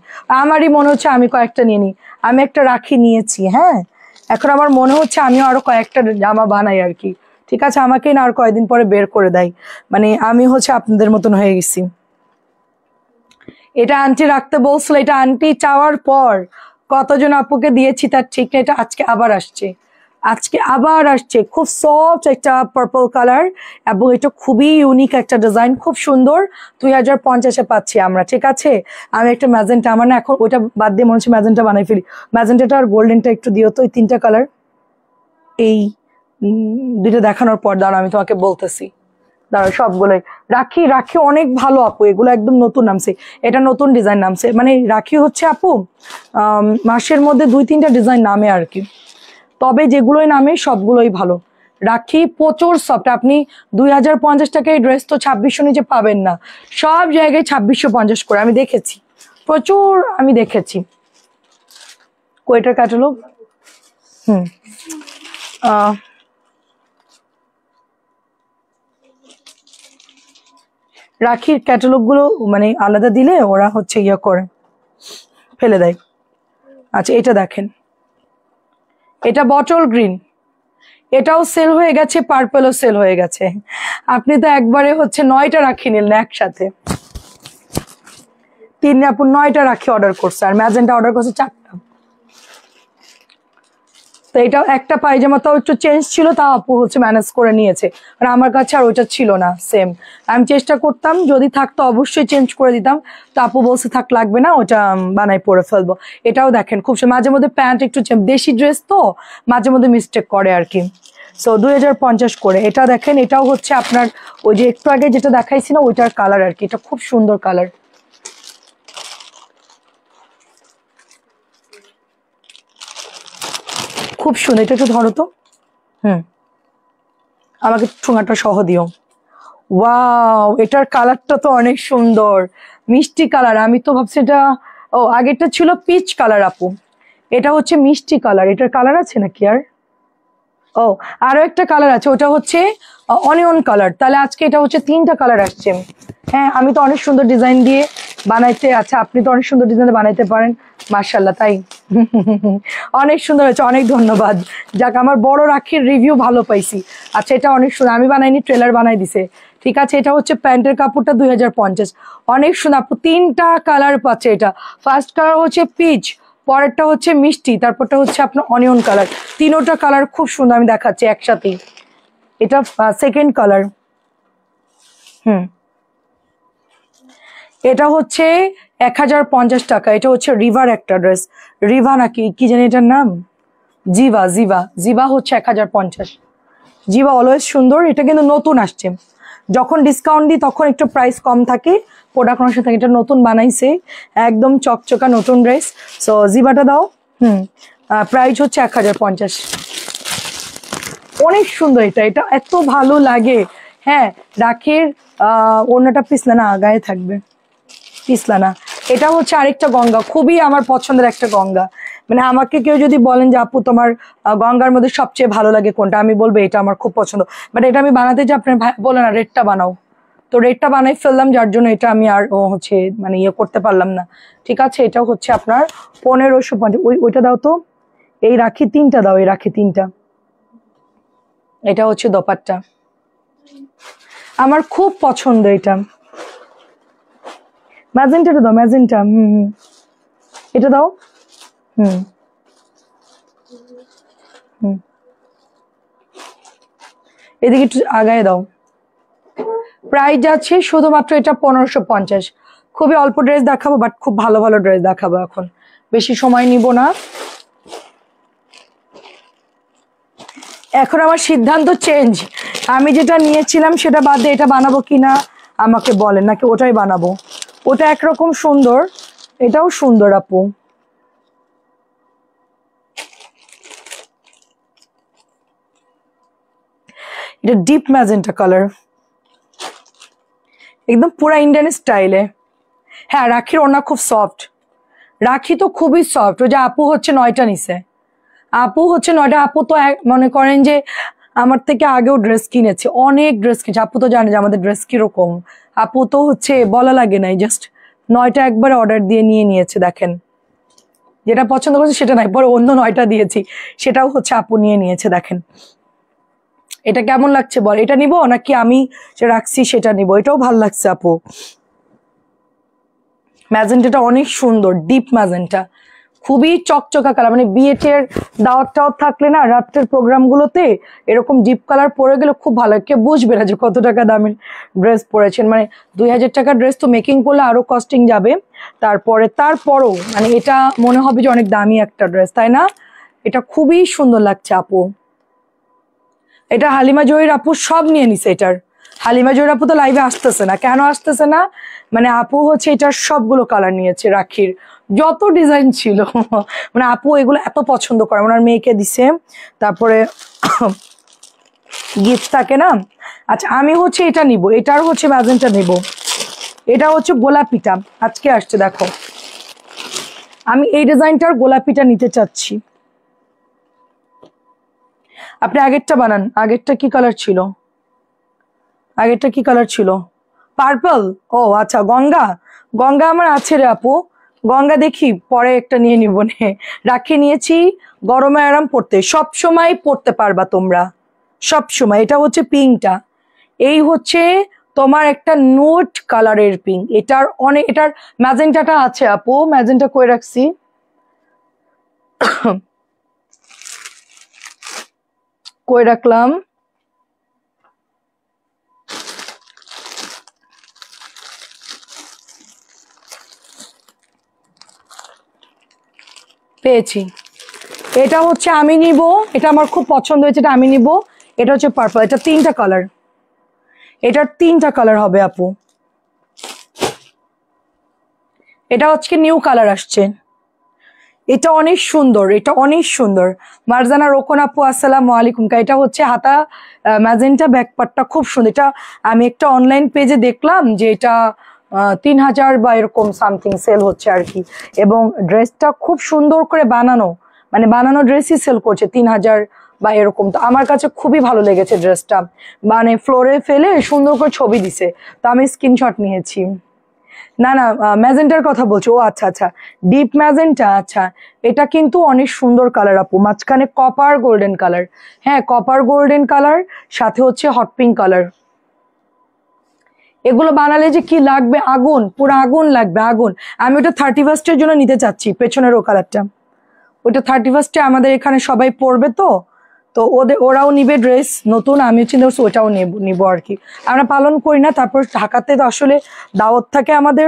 আমারই মনে হচ্ছে আমি কয়েকটা নিয়ে নিই। আমি একটা রাখি নিয়েছি, হ্যাঁ, এখন আমার মনে হচ্ছে আমিও আরো কয়েকটা জামা বানাই আর কি, ঠিক আছে? আমাকে না আর কয়েকদিন পরে বের করে দেয়, মানে আমি হচ্ছে আপনাদের মতন হয়ে গেছি। এটা আন্টি রাখতে বলছিল, এটা আন্টি চাওয়ার পর কতজন আপুকে দিয়েছি তার ঠিক নেই। এটা আজকে আবার আসছে, আজকে আবার আসছে, খুব সফট একটা পার্পল কালার, এবং এটা খুবই ইউনিক একটা ডিজাইন, খুব সুন্দর। 2050-এ পাচ্ছি আমরা, ঠিক আছে? আমি একটা ম্যাজেন্টা, আমার না এখন ওইটা বাদ দিয়ে মনে হচ্ছে ম্যাজেন্টা বানাই ফেলি। ম্যাজেন্টাটা আর গোল্ডেনটা একটু দিও তো, এই তিনটা কালার, এই দুইটা দেখানোর পর দাঁড়াও আমি তোমাকে বলতেছি। দাঁড়াও, সবগুলোই রাখি। রাখি অনেক ভালো আপু, এগুলো একদম নতুন নামছে, এটা নতুন ডিজাইন নামছে। মানে রাখি হচ্ছে আপু মাসের মধ্যে 2-3টা ডিজাইন নামে আর কি, তবে যেগুলোই নামে সবগুলোই ভালো। রাখি প্রচুর সফট, আপনি 2050 টাকায় ড্রেস তো 2600 নিচে পাবেন না, সব জায়গায় 2650 করে আমি দেখেছি, প্রচুর আমি দেখেছি। কোয়েটার ক্যাটালগ, রাখির ক্যাটালগ গুলো মানে আলাদা দিলে ওরা হচ্ছে ইয়ে করে ফেলে দেয়। আচ্ছা, এটা দেখেন, এটা বটল গ্রিন, এটাও সেল হয়ে গেছে, পার্পলও সেল হয়ে গেছে। আপনি তো একবারে হচ্ছে 9টা রাখি নিলেন একসাথে। 3 আপু 9টা রাখি অর্ডার করছে, আর ম্যাজেন্টা অর্ডার করছে 4টা। তো এটাও একটা পায়জামা, তাও একটু চেঞ্জ ছিল, তাও আপু হচ্ছে ম্যানেজ করে নিয়েছে, কারণ আমার কাছে আর ওইটা ছিল না সেম। আমি চেষ্টা করতাম যদি থাকতো অবশ্যই চেঞ্জ করে দিতাম, তো আপু বলছে থাক লাগবে না, ওটা বানাই পরে ফেলবো। এটাও দেখেন খুব মাঝে মধ্যে প্যান্ট একটু দেশি ড্রেস তো মাঝে মধ্যে মিস্টেক করে আর কি। সো 2050 করে। এটা দেখেন, এটাও হচ্ছে আপনার ওই যে একটু আগে যেটা দেখাইছি না ওইটার কালার আর কি, এটা খুব সুন্দর কালার, খুব সুন্দর। এটা একটু ধরো তো, আমাকে ঠোঙাটা সহ দিও। ওয়াও, এটার কালারটা তো অনেক সুন্দর, মিষ্টি কালার। আমি তো ভাবছি এটা, ও আগেরটা ছিল পিচ কালার আপু, এটা হচ্ছে মিষ্টি কালার। এটার কালার আছে নাকি আর? ও, আরো একটা কালার আছে, ওটা হচ্ছে অনিয়ন কালার। তাহলে আজকে এটা হচ্ছে 3টা কালার আসছে। হ্যাঁ, আমি তো অনেক সুন্দর ডিজাইন দিয়ে বানাইতে, আচ্ছা আপনি তো অনেক সুন্দর ডিজাইন বানাইতে পারেন, মার্শাল্লাহ। তাই অনেক সুন্দর হয়েছে, অনেক ধন্যবাদ। যাক, আমার বড় রাখির রিভিউ ভালো পাইছি। আচ্ছা, এটা অনেক সুন্দর, আমি বানাইনি, ট্রেলার বানাই দিছে। ঠিক আছে, এটা হচ্ছে প্যান্টের কাপড়টা 2050, অনেক সুন্দর আপু। 3টা কালার পাচ্ছে এটা। ফার্স্ট কালার হচ্ছে পিচ, পরেরটা হচ্ছে মিষ্টি, তারপরটা হচ্ছে আপনার অনিয়ন কালার। 3টা কালার খুব সুন্দর, আমি দেখাচ্ছি একসাথেই। এটা সেকেন্ড কালার। এটা হচ্ছে 1050 টাকা। এটা হচ্ছে রিভার একটা ড্রেস, রিভা নাকি কি জানি এটার নাম, জিভা, জিভা, জিভা হচ্ছে 1050। জিভা অলওয়েজ সুন্দর, এটা কিন্তু নতুন আসছে, যখন ডিসকাউন্ট দিই তখন একটু প্রাইস কম থাকে, প্রোডাক্ট অনুসারে থাকে। এটা নতুন বানাইছে, একদম চকচকা নতুন ড্রেস। সো জিভাটা দাও। প্রাইস হচ্ছে 1050, অনেক সুন্দর। এটা এটা এত ভালো লাগে। হ্যাঁ, রাখির অন্যটা পিছলা না, গায়ে থাকবে, পিছলা না। এটা হচ্ছে আরেকটা গঙ্গা, খুবই আমার পছন্দের একটা গঙ্গা। মানে আমাকে কেউ যদি বলেন যে আপু তোমার গঙ্গার মধ্যে সবচেয়ে ভালো লাগে কোনটা, আমি বলবো এটা আমার খুব পছন্দ। বাট এটা আমি বানাতে যে আপনার ভাই বলে না রেডটা বানাও, তো রেডটা বানাই ফেললাম, যার জন্য এটা আমি আর হচ্ছে মানে ইয়ে করতে পারলাম না। ঠিক আছে, এটা হচ্ছে আপনার 1550। ওইটা দাও তো, এই রাখি 3টা দাও, এই রাখি 3টা। এটা হচ্ছে দোপাট্টা, আমার খুব পছন্দ এটা। ম্যাজেন্টাটা দাও, ম্যাজেন্টা। এটা দাও। হুম হুম এদিকে একটু আগায় দাও। প্রাইস আছে শুধুমাত্র এটা 1550। খুবই অল্প ড্রেস দেখাবো, বাট খুব ভালো ভালো ড্রেস দেখাবো এখন, বেশি সময় নিব না। এখন আমার সিদ্ধান্ত চেঞ্জ, আমি যেটা নিয়েছিলাম সেটা বাদ দিয়ে এটা বানাবো কিনা আমাকে বলেন, নাকি ওটাই বানাবো। ওটা একরকম সুন্দর, এটাও সুন্দর আপু। এটা ডিপ ম্যাজেন্টা কালার, একদম পুরা ইন্ডিয়ান স্টাইলে। হ্যাঁ, রাখির ওড়না খুব সফট, রাখি তো খুবই সফট। ওই যে আপু হচ্ছে 9টা নিছে, আপু হচ্ছে 9টা। আপু তো মনে করেন যে আমার থেকে আগেও ড্রেস কিনেছে, অনেক ড্রেস কিনেছে। আপু তো জানে যে আমাদের ড্রেস কিরকম, আপু তো হচ্ছে বলা লাগে নাই, জাস্ট 9টা একবারে অর্ডার দিয়ে নিয়ে নিয়েছে। দেখেন, যেটা পছন্দ করছে সেটা নাই, পরে অন্য 9টা দিয়েছি, সেটাও হচ্ছে আপু নিয়ে নিয়েছে। দেখেন এটা কেমন লাগছে বল, এটা নিবো নাকি আমি যে রাখছি সেটা নিবো? এটাও ভাল লাগছে আপু। ম্যাজেন্টাটা অনেক সুন্দর, ডিপ ম্যাজেন্টা, খুবই চকচকা কালার। মানে বিয়েটের দাওয়াত টাওয়াত থাকলে না, রাত্রের প্রোগ্রাম গুলোতে এরকম ডিপ কালার পরে গেলে খুব ভালো, কেউ বুঝবে না যে কত টাকা দামের ড্রেস পরেছেন। মানে 2000 টাকার ড্রেস তো মেকিং করলে আরো কস্টিং যাবে, তারপরও মানে এটা মনে হবে যে অনেক দামি একটা ড্রেস, তাই না? এটা খুবই সুন্দর লাগছে আপু। এটা হালিমা জহির আপু সব নিয়ে নিছে এটার। হালিমা জহির আপু তো লাইভে আসতেছে না, কেন আসতেছে না? মানে আপু হচ্ছে এটার সবগুলো কালার নিয়েছে, রাখির যত ডিজাইন ছিল মানে আপু এগুলো এত পছন্দ করে, ওনার মেয়েকে দিছে, তারপরে গিফট থাকে না। আচ্ছা, আমি হচ্ছে এটা নিব, এটার হচ্ছে ম্যাজেন্টা নিব। এটা হচ্ছে গোলাপিটা, আজকে আসছে দেখো, আমি এই ডিজাইনটার গোলাপিটা নিতে চাচ্ছি। আপনি আগেরটা বানান, আগেরটা কি কালার ছিল? আগেরটা কি কালার ছিল? পার্পল। ও আচ্ছা, গঙ্গা, গঙ্গা আমার আছে রে আপু, গঙ্গা দেখি পরে একটা নিয়ে নিব নে। রাখি নিয়েছি, গরমে আরাম পড়তে, সব সময় পড়তে পারবা তোমরা, সব সময়। এটা হচ্ছে পিঙ্কটা, এই হচ্ছে তোমার একটা নোট কালারের পিঙ্ক। এটার অনেক, এটার ম্যাজেন্টাটা আছে আপু, ম্যাজেন্টা কই রাখছি কই রাখলাম, পেয়েছি। এটা হচ্ছে আমি নিব, এটা আমার খুব পছন্দ হয়েছে, এটা আমি নিব। এটা হচ্ছে পার্পল, এটা 3টা কালার, এটার 3টা কালার হবে আপু। এটা হচ্ছে নিউ কালার আসছে, এটা অনেক সুন্দর, এটা অনেক সুন্দর। মারজানা রোকন আপু আসসালামু আলাইকুম। এটা হচ্ছে হাতা ম্যাজেন্টা ব্যাকপার্টটা খুব সুন্দর। এটা আমি একটা অনলাইন পেজে দেখলাম যে এটা 3000 বা এরকম সামথিং সেল হচ্ছে আর কি, এবং ড্রেসটা খুব সুন্দর করে বানানো, মানে বানানো ড্রেসই সেল করছে 3000 বা এরকম। তো আমার কাছে খুবই ভালো লেগেছে ড্রেসটা, মানে ফ্লোরে ফেলে সুন্দর করে ছবি দিছে, তো আমি স্ক্রিনশট নিয়েছি। না না, ম্যাজেন্টার কথা বলছো, ও আচ্ছা আচ্ছা, ডিপ ম্যাজেন্টা। আচ্ছা, এটা কিন্তু অনেক সুন্দর কালার আপু, মাঝখানে কপার গোল্ডেন কালার। হ্যাঁ, কপার গোল্ডেন কালার, সাথে হচ্ছে হট পিঙ্ক কালার। এগুলো বানালে যে কি লাগবে, আগুন, পুরো আগুন লাগবে, আগুন। আমি ওটা 31st জন্য নিতে চাচ্ছি, পেছনের ও কালারটা। ওটা 31 আমাদের এখানে সবাই পরবে, তো তো ওরাও নিবে ড্রেস নতুন, আমিও চিন্তা করছি ওটাও নিবো আর কি। আমরা পালন করি না, তারপর ঢাকাতে তো আসলে দাওয়াত থাকে আমাদের,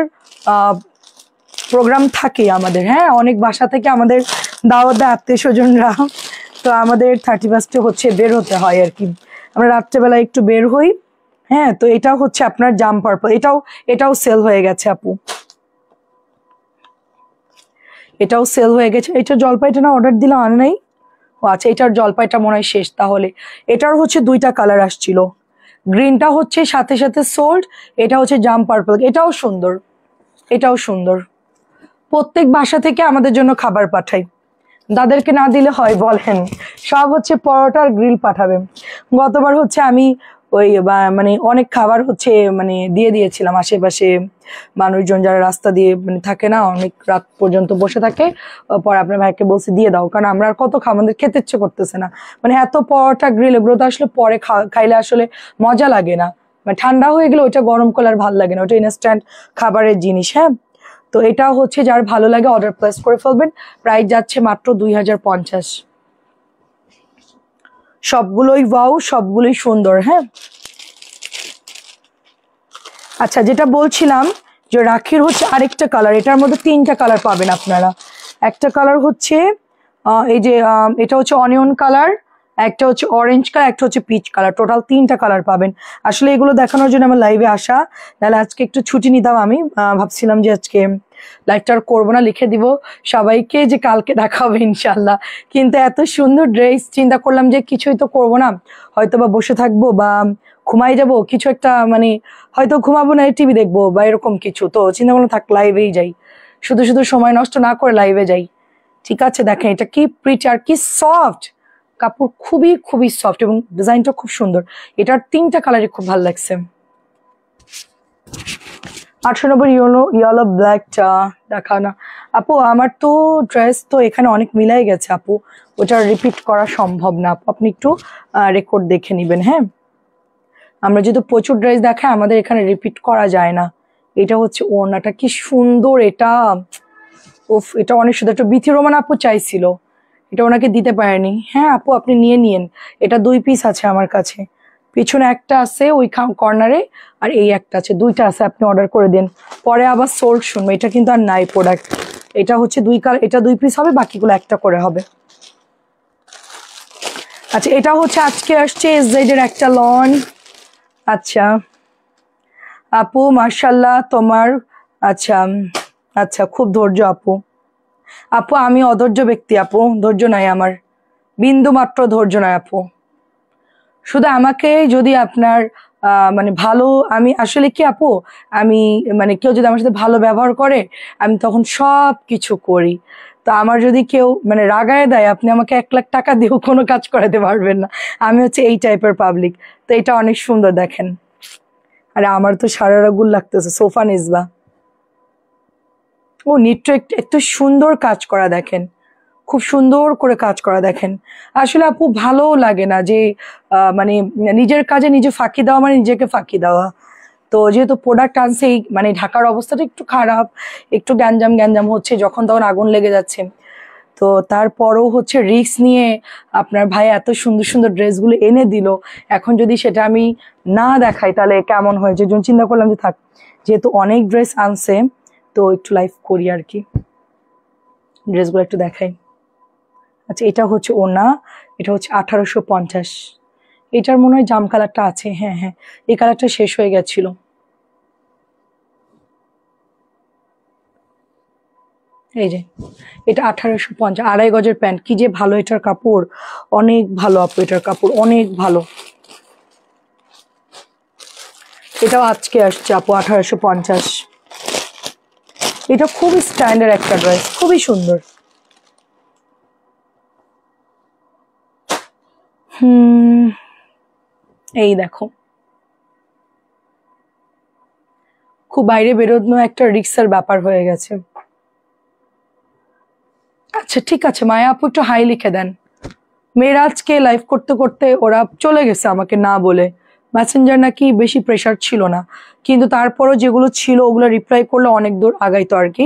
প্রোগ্রাম থাকে আমাদের। হ্যাঁ, অনেক বাসা থেকে আমাদের দাওয়াত দেয় আত্মীয় স্বজনরা, তো আমাদের 31 হচ্ছে বের হতে হয় আর কি, আমরা রাত্রেবেলা একটু বের হই। হ্যাঁ, তো এটা হচ্ছে আপনার জাম পার্পল, এটাও সেল হয়ে গেছে আপু, এটাও সেল হয়ে গেছে। এটা জলপাইটা না অর্ডার দিলাম, আনে নাই। ও আচ্ছা, এটার জলপাইটা মনে হয় শেষ তাহলে। এটার হচ্ছে 2টা কালার আসছিল, গ্রিনটা হচ্ছে সাথে সাথে সোল্ড, এটা হচ্ছে জাম পার্পল। এটাও সুন্দর, এটাও সুন্দর। প্রত্যেক বাসা থেকে আমাদের জন্য খাবার পাঠাই, তাদেরকে না দিলে হয় বলেন? সব হচ্ছে পরোটার গ্রিল পাঠাবে। গতবার হচ্ছে আমি ওই মানে অনেক খাবার হচ্ছে মানে দিয়ে দিয়েছিলাম আশেপাশে মানুষজন যারা রাস্তা দিয়ে মানে থাকে না, অনেক রাত পর্যন্ত বসে থাকে, পরে আপনার ভাইকে বলছি দিয়ে দাও, কারণ আমরা আর কত খাবো, আমাদের খেতে ইচ্ছে করতেছে না। মানে এত পরোটা গ্রিল এগুলো তো আসলে পরে খাইলে আসলে মজা লাগে না, মানে ঠান্ডা হয়ে গেলে ওইটা গরম করলে আর ভালো লাগে না, ওটা ইনস্ট্যান্ট খাবারের জিনিস। হ্যাঁ, তো এটা হচ্ছে যার ভালো লাগে অর্ডার প্লেস করে ফেলবেন, প্রাইস যাচ্ছে মাত্র 2050। সবগুলোই ওয়াও, সবগুলোই সুন্দর। হ্যাঁ, আচ্ছা, যেটা বলছিলাম যে রাখির হচ্ছে আরেকটা কালার, এটার মধ্যে 3টা কালার পাবেন আপনারা। একটা কালার হচ্ছে এই যে এটা হচ্ছে অনিয়ন কালার, একটা হচ্ছে অরেঞ্জ কালার, একটা হচ্ছে পিচ কালার, টোটাল 3টা কালার পাবেন। আসলে এগুলো দেখানোর জন্য আমার লাইভে আসা, নাহলে আজকে একটু ছুটি নিতাম। আমি ভাবছিলাম যে আজকে লাইভটা আর করবো না, লিখে দিব সবাইকে যে কালকে দেখা হবে ইনশাল্লাহ, কিন্তু এত সুন্দর ড্রেস চিন্তা করলাম যে কিছুই তো করবো না, হয়তো বা বসে থাকবো বা ঘুমাই যাবো কিছু একটা, মানে হয়তো ঘুমাবো না, টিভি দেখবো বা এরকম কিছু, তো চিন্তা করলাম থাক লাইভেই যাই, শুধু শুধু সময় নষ্ট না করে লাইভে যাই। ঠিক আছে, দেখেন এটা কি প্রিটি আর কি সফট কাপড়, খুবই খুবই সফট এবং ডিজাইনটা খুব সুন্দর। এটার 3টা কালারই খুব ভালো লাগছে। 890 ইয়েলো ব্ল্যাকটা দেখা না আপু, আমার তো ড্রেস তো এখানে অনেক মিলাই গেছে আপু, ওটা রিপিট করা সম্ভব না আপু, আপনি একটু রেকর্ড দেখে নেবেন। হ্যাঁ, আমরা যেহেতু প্রচুর ড্রেস দেখাই, আমাদের এখানে রিপিট করা যায় না। এটা হচ্ছে ওড়নাটা, কি সুন্দর এটা, উফ, এটা অনেক সুন্দর। একটা বিথি রোমান আপু চাইছিল, এটা ওনাকে দিতে পারেনি। হ্যাঁ আপু, আপনি নিয়ে নিন, এটা 2 পিস আছে আমার কাছে, পিছনে একটা আছে ওই কর্নারে, আর এই একটা আছে, 2টা আছে, আপনি অর্ডার করে দেন, পরে আবার সোল্ড শুনবো। এটা কিন্তু আর নাই প্রোডাক্ট, এটা হচ্ছে 2 কালার, এটা 2 পিস হবে, বাকিগুলো একটা করে হবে। আচ্ছা, এটা হচ্ছে আজকে আসছে SZ এর একটা লন। আচ্ছা আপু, মার্শাল্লাহ তোমার, আচ্ছা আচ্ছা, খুব ধৈর্য আপু। আপু আমি অধৈর্য ব্যক্তি আপু, ধৈর্য নাই আমার, বিন্দু মাত্র ধৈর্য নাই আপু। শুধু আমাকে যদি আপনার মানে ভালো, আমি আসলে কি আপু, আমি মানে কেউ যদি আমার সাথে ভালো ব্যবহার করে আমি তখন সব কিছু করি। তো আমার যদি কেউ মানে রাগায় দেয়, আপনি আমাকে 1 লাখ টাকা দিয়েও কোনো কাজ করাতে পারবেন না। আমি হচ্ছে এই টাইপের পাবলিক। তো এটা অনেক সুন্দর দেখেন, আরে আমার তো সারা রাগুল লাগতেছে। সোফা নিসবা, ও নিত্য একটু সুন্দর কাজ করা দেখেন, খুব সুন্দর করে কাজ করা দেখেন। আসলে আপু ভালো লাগে না যে মানে নিজের কাজে নিজে ফাঁকি দেওয়া মানে নিজেকে ফাঁকি দেওয়া। তো যেহেতু প্রোডাক্ট আনছেই, মানে ঢাকার অবস্থাটা একটু খারাপ, একটু গ্যাঞ্জাম গ্যাঞ্জাম হচ্ছে, যখন তখন আগুন লেগে যাচ্ছে। তো তারপরও হচ্ছে রিস্ক নিয়ে আপনার ভাই এত সুন্দর সুন্দর ড্রেসগুলো এনে দিল, এখন যদি সেটা আমি না দেখাই তাহলে কেমন হয়, যে জন্য চিন্তা করলাম যে থাক, যেহেতু অনেক ড্রেস আনছে তো একটু লাইভ করি আর কি, ড্রেসগুলো একটু দেখাই। আচ্ছা এটা হচ্ছে ওনা, এটা হচ্ছে 1850। এটার মনে হয় জাম কালারটা আছে, হ্যাঁ হ্যাঁ এই কালারটা শেষ হয়ে গেছিল। এই যে এটা 1850, 2.5 গজের প্যান্ট, কি যে ভালো এটার কাপড়, অনেক ভালো আপু, এটার কাপড় অনেক ভালো। এটাও আজকে আসছে আপু 1850। এটা খুবই স্ট্যান্ডার্ড একটা ড্রেস, খুবই সুন্দর। এই দেখো, খুব বাইরে বেরোনো একটা রিক্সার ব্যাপার হয়ে গেছে। আচ্ছা ঠিক আছে মায়া আপু, একটু হাই লিখে দেন। মেয়েরা আজকে লাইভ করতে করতে ওরা চলে গেছে আমাকে না বলে, মেসেঞ্জার নাকি বেশি প্রেশার ছিল না, কিন্তু তারপরও যেগুলো ছিল ওগুলো রিপ্লাই করলে অনেক দূর আগাইতো আর কি,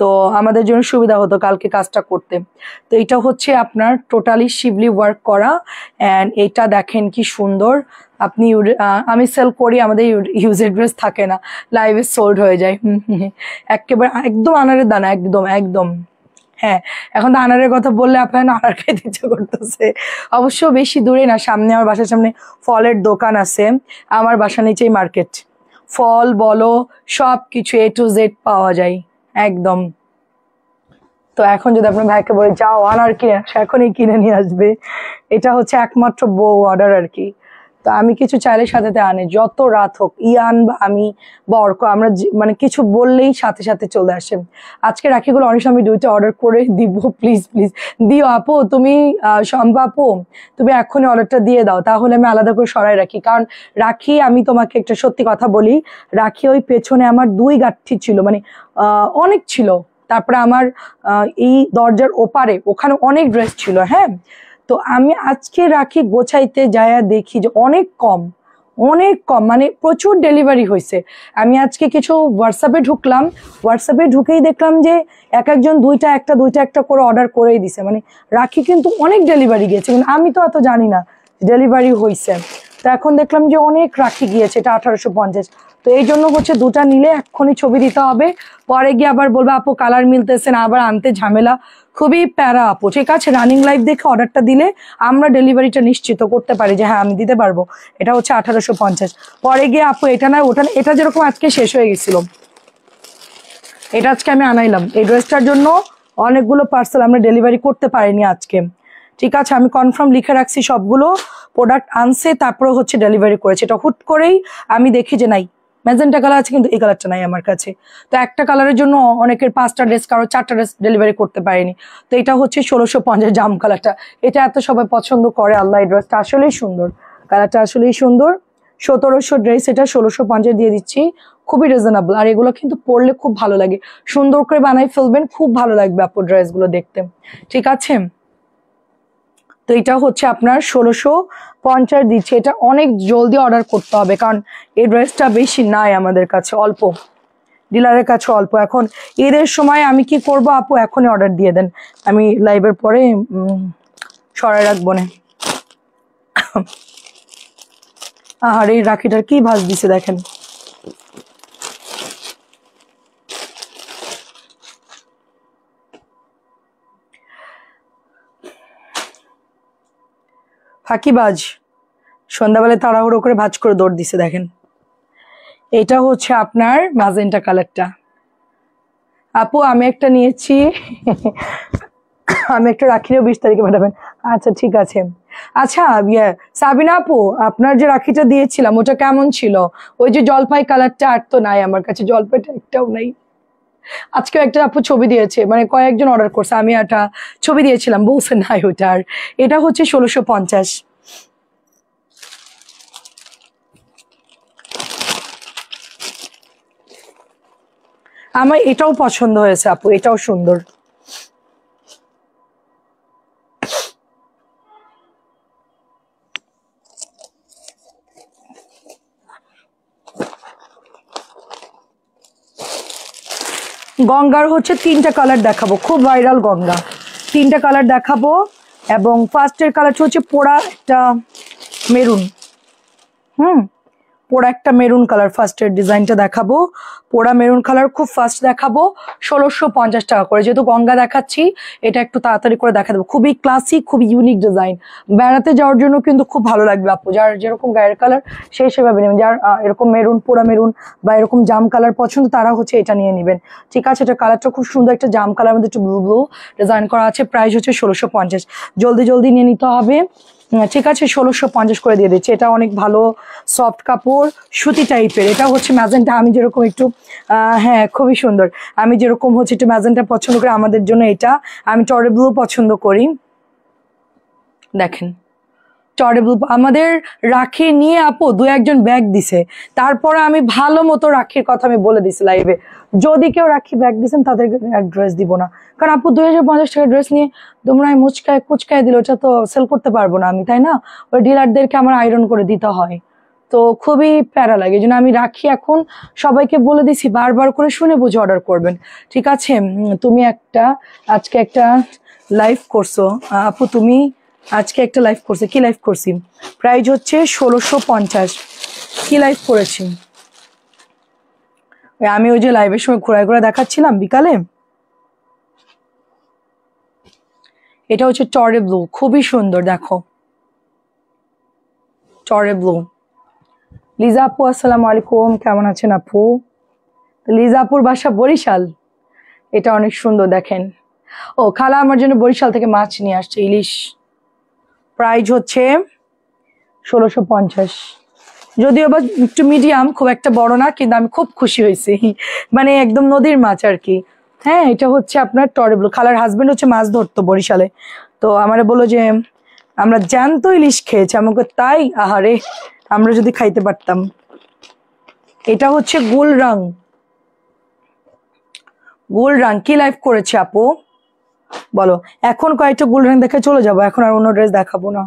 তো আমাদের জন্য সুবিধা হতো কালকে কাজটা করতে। তো এটা হচ্ছে আপনার টোটালি শিবলি ওয়ার্ক করা, অ্যান্ড এটা দেখেন কি সুন্দর। আপনি আমি সেল করি, আমাদের ইউজের ড্রেস থাকে না, লাইভে সোল্ড হয়ে যায়। একেবারে একদম আনারের দানা, একদম একদম। হ্যাঁ এখন তো আনারের কথা বললে আপনার আনার খেতে ইচ্ছে করতেছে। অবশ্য বেশি দূরে না, সামনে আমার বাসার সামনে ফলের দোকান আছে, আমার বাসা নিচেই মার্কেট, ফল বলো সব কিছু A to Z পাওয়া যায় একদম। তো এখন যদি আপনার ভাইকে বলে যাও আনার কিনে আসো, এখনই কিনে নিয়ে আসবে। এটা হচ্ছে একমাত্র বউ অর্ডার আর কি। তো আমি কিছু চাইলে সাথে আনে, যত রাত হোক ইয়ান বা আমি বা অর্ক, আমরা মানে কিছু বললেই সাথে সাথে চলে আসে। আজকে রাখিগুলো অনেক সময় 2টা অর্ডার করে দিব, প্লিজ প্লিজ দিও আপু, তুমি শম্পা আপু তুমি এখনই অর্ডারটা দিয়ে দাও, তাহলে আমি আলাদা করে সরাই রাখি। কারণ রাখি, আমি তোমাকে একটা সত্যি কথা বলি, রাখি ওই পেছনে আমার 2 গাঁঠি ছিল, মানে অনেক ছিল। তারপরে আমার এই দরজার ওপারে ওখানে অনেক ড্রেস ছিল, হ্যাঁ। তো আমি আজকে রাখি গোছাইতে যায়া দেখি যে অনেক কম, অনেক কম, মানে প্রচুর ডেলিভারি হয়েছে। আমি আজকে কিছু হোয়াটসঅ্যাপে ঢুকলাম, হোয়াটসঅ্যাপে ঢুকেই দেখলাম যে এক একজন দুইটা একটা করে অর্ডার করেই দিছে, মানে রাখি কিন্তু অনেক ডেলিভারি গিয়েছে, কিন্তু আমি তো এত জানি না ডেলিভারি হয়েছে। তো এখন দেখলাম যে অনেক রাখি গিয়েছে, এটা 1850। তো এই জন্য হচ্ছে 2টা নিলে এক্ষুনি ছবি দিতে হবে, পরে গিয়ে আবার বলবে আপু কালার মিলতেছে না, আবার আনতে ঝামেলা, খুবই প্যারা আপু। ঠিক আছে রানিং লাইভ দেখে অর্ডারটা দিলে আমরা ডেলিভারিটা নিশ্চিত করতে পারি যে হ্যাঁ আমি দিতে পারবো। এটা হচ্ছে 1850। পরে গিয়ে আপু এটা না ওটা, এটা যেরকম আজকে শেষ হয়ে গেছিল, এটা আজকে আমি আনাইলাম এই ড্রেসটার জন্য, অনেকগুলো পার্সেল আমরা ডেলিভারি করতে পারিনি আজকে। ঠিক আছে আমি কনফার্ম লিখে রাখছি, সবগুলো প্রোডাক্ট আনছে তারপরে হচ্ছে ডেলিভারি করেছে। এটা হুট করেই আমি দেখি যে নাই, ম্যাজেন্টা কালার আছে কিন্তু এই কালারটা নাই আমার কাছে। তো একটা কালারের জন্য অনেকের 5টা ড্রেস, কারো 4টা ড্রেস ডেলিভারি করতে পারেনি। তো এটা হচ্ছে 1650 জাম কালারটা, এটা এত সবাই পছন্দ করে আল্লাহ, এই ড্রেসটা আসলেই সুন্দর, কালারটা আসলেই সুন্দর। 1700 ড্রেস, এটা 1650 দিয়ে দিচ্ছি, খুবই রিজনেবল। আর এগুলো কিন্তু পরলে খুব ভালো লাগে, সুন্দর করে বানাই ফেলবেন, খুব ভালো লাগবে আপু ড্রেসগুলো দেখতে। ঠিক আছে তো এটা হচ্ছে আপনার 1650 দিচ্ছে। এটা অনেক জলদি অর্ডার করতে হবে, কারণ এই ড্রেসটা বেশি নাই আমাদের কাছে, অল্প, ডিলারের কাছে অল্প। এখন ঈদের সময় আমি কি করব আপু, এখনই অর্ডার দিয়ে দেন, আমি লাইভের পরে সরাই রাখবো না। আর এই রাখিটার কি ভাঁজ দিছে দেখেন, ফাঁকিবাজ, সন্ধ্যাবেলায় তাড়াহুড়ো করে ভাঁজ করে দৌড় দিছে দেখেন। এটা হচ্ছে আপনার ম্যাজেন্টা কালারটা। আপু আমি একটা নিয়েছি, আমি একটা রাখিও 20 তারিখে পাঠাবেন। আচ্ছা ঠিক আছে। আচ্ছা সাবিনা আপু, আপনার যে রাখিটা দিয়েছিলাম ওটা কেমন ছিল? ওই যে জলপাই কালারটা আর তো নাই আমার কাছে, জলপাইটা একটাও নাই। আজকেও একটা আপু ছবি দিয়েছে, মানে কয়েকজন অর্ডার করছে, আমি একটা ছবি দিয়েছিলাম বলছে নাই ওটার। এটা হচ্ছে 1650। আমার এটাও পছন্দ হয়েছে আপু, এটাও সুন্দর। গঙ্গার হচ্ছে 3টা কালার দেখাবো, খুব ভাইরাল গঙ্গা, তিনটা কালার দেখাবো এবং ফার্স্টের কালারটা হচ্ছে পোড়া একটা মেরুন। পোড়া একটা মেরুন কালার ফার্স্টের ডিজাইনটা দেখাবো। পোড়া মেরুন কালার খুব ফার্স্ট দেখাবো 1650 টাকা করে। যেহেতু গঙ্গা দেখাচ্ছি এটা একটু তাড়াতাড়ি করে দেখা দেবো। খুবই ক্লাসিক, খুবই ইউনিক ডিজাইন, বেড়াতে যাওয়ার জন্য কিন্তু খুব ভালো লাগবে আপু। যার যেরকম গায়ের কালার সেই সেভাবে নেবেন। যার এরকম মেরুন, পোড়া মেরুন বা এরকম জাম কালার পছন্দ তারা হচ্ছে এটা নিয়ে নেবেন। ঠিক আছে, এটা কালারটা খুব সুন্দর, একটা জাম কালার মধ্যে একটু ব্লু ব্লু ডিজাইন করা আছে। প্রাইস হচ্ছে 1650। জলদি জলদি নিয়ে নিতে হবে। ঠিক আছে, 1650 করে দিয়ে দিচ্ছি। এটা অনেক ভালো সফট কাপড়, সুতি টাইপের। এটা হচ্ছে ম্যাজেন্টা, আমি যেরকম একটু হ্যাঁ খুবই সুন্দর। আমি যেরকম হচ্ছে একটু ম্যাজেন্টা পছন্দ করি, আমাদের জন্য এটা। আমি টরে ব্লু পছন্দ করি। দেখেন টরে ব্লু আমাদের রাখি নিয়ে আপু দু একজন ব্যাগ দিছে। তারপরে আমি ভালো মতো রাখির কথা আমি বলে দিছি লাইভে, যদি কেউ রাখি ব্যাগ দিচ্ছেন তাদেরকে ড্রেস দিব না। কারণ আপু 2050 টাকা ড্রেস নিয়ে তোমরা মুচকায় কুচকায় দিলে ওটা তো সেল করতে পারবো না আমি, তাই না? ওই ডিলারদেরকে আমার আয়রন করে দিতে হয়, তো খুবই প্যারা লাগে। এই জন্য আমি রাখি এখন সবাইকে বলে দিছি বারবার করে শুনে বুঝে অর্ডার করবেন। ঠিক আছে, তুমি আজকে একটা লাইভ করছো আপু, তুমি আজকে একটা লাইভ করছে, কি লাইভ করছি? প্রাইস হচ্ছে 1650। কি লাইভ করেছি আমি? ওই যে লাইভের সময় ঘোরায় ঘোরা দেখাচ্ছিলাম বিকালে। এটা হচ্ছে টরে ব্লু, খুবই সুন্দর। দেখো টরে ব্লু। লিজা আপু আসসালামু আলাইকুম, কেমন আছেন আপু? লিজা আপুর বাসা বরিশাল। এটা অনেক সুন্দর, দেখেন। ও খালা আমার জন্য বরিশাল থেকে মাছ নিয়ে আসছে, ইলিশ। প্রাইস হচ্ছে 1650। যদিও বা একটু মিডিয়াম, খুব একটা বড় না, কিন্তু আমি খুব খুশি হয়েছি, মানে একদম নদীর মাছ আর কি। হ্যাঁ, এটা হচ্ছে আপনার টরে ব্লু। খালার হাজবেন্ড হচ্ছে মাছ ধরতো বরিশালে, তো আমারে বললো যে আমরা জ্যান্ত ইলিশ খেয়েছি। আমাকে তাই, আহারে আমরা যদি খাইতে পারতাম। এটা হচ্ছে গোল রং। গোল রং কি লাইভ করেছে আপু বলো? এখন কয়েকটা গোল রং দেখে চলে যাবো, এখন আর অন্য ড্রেস দেখাবো না,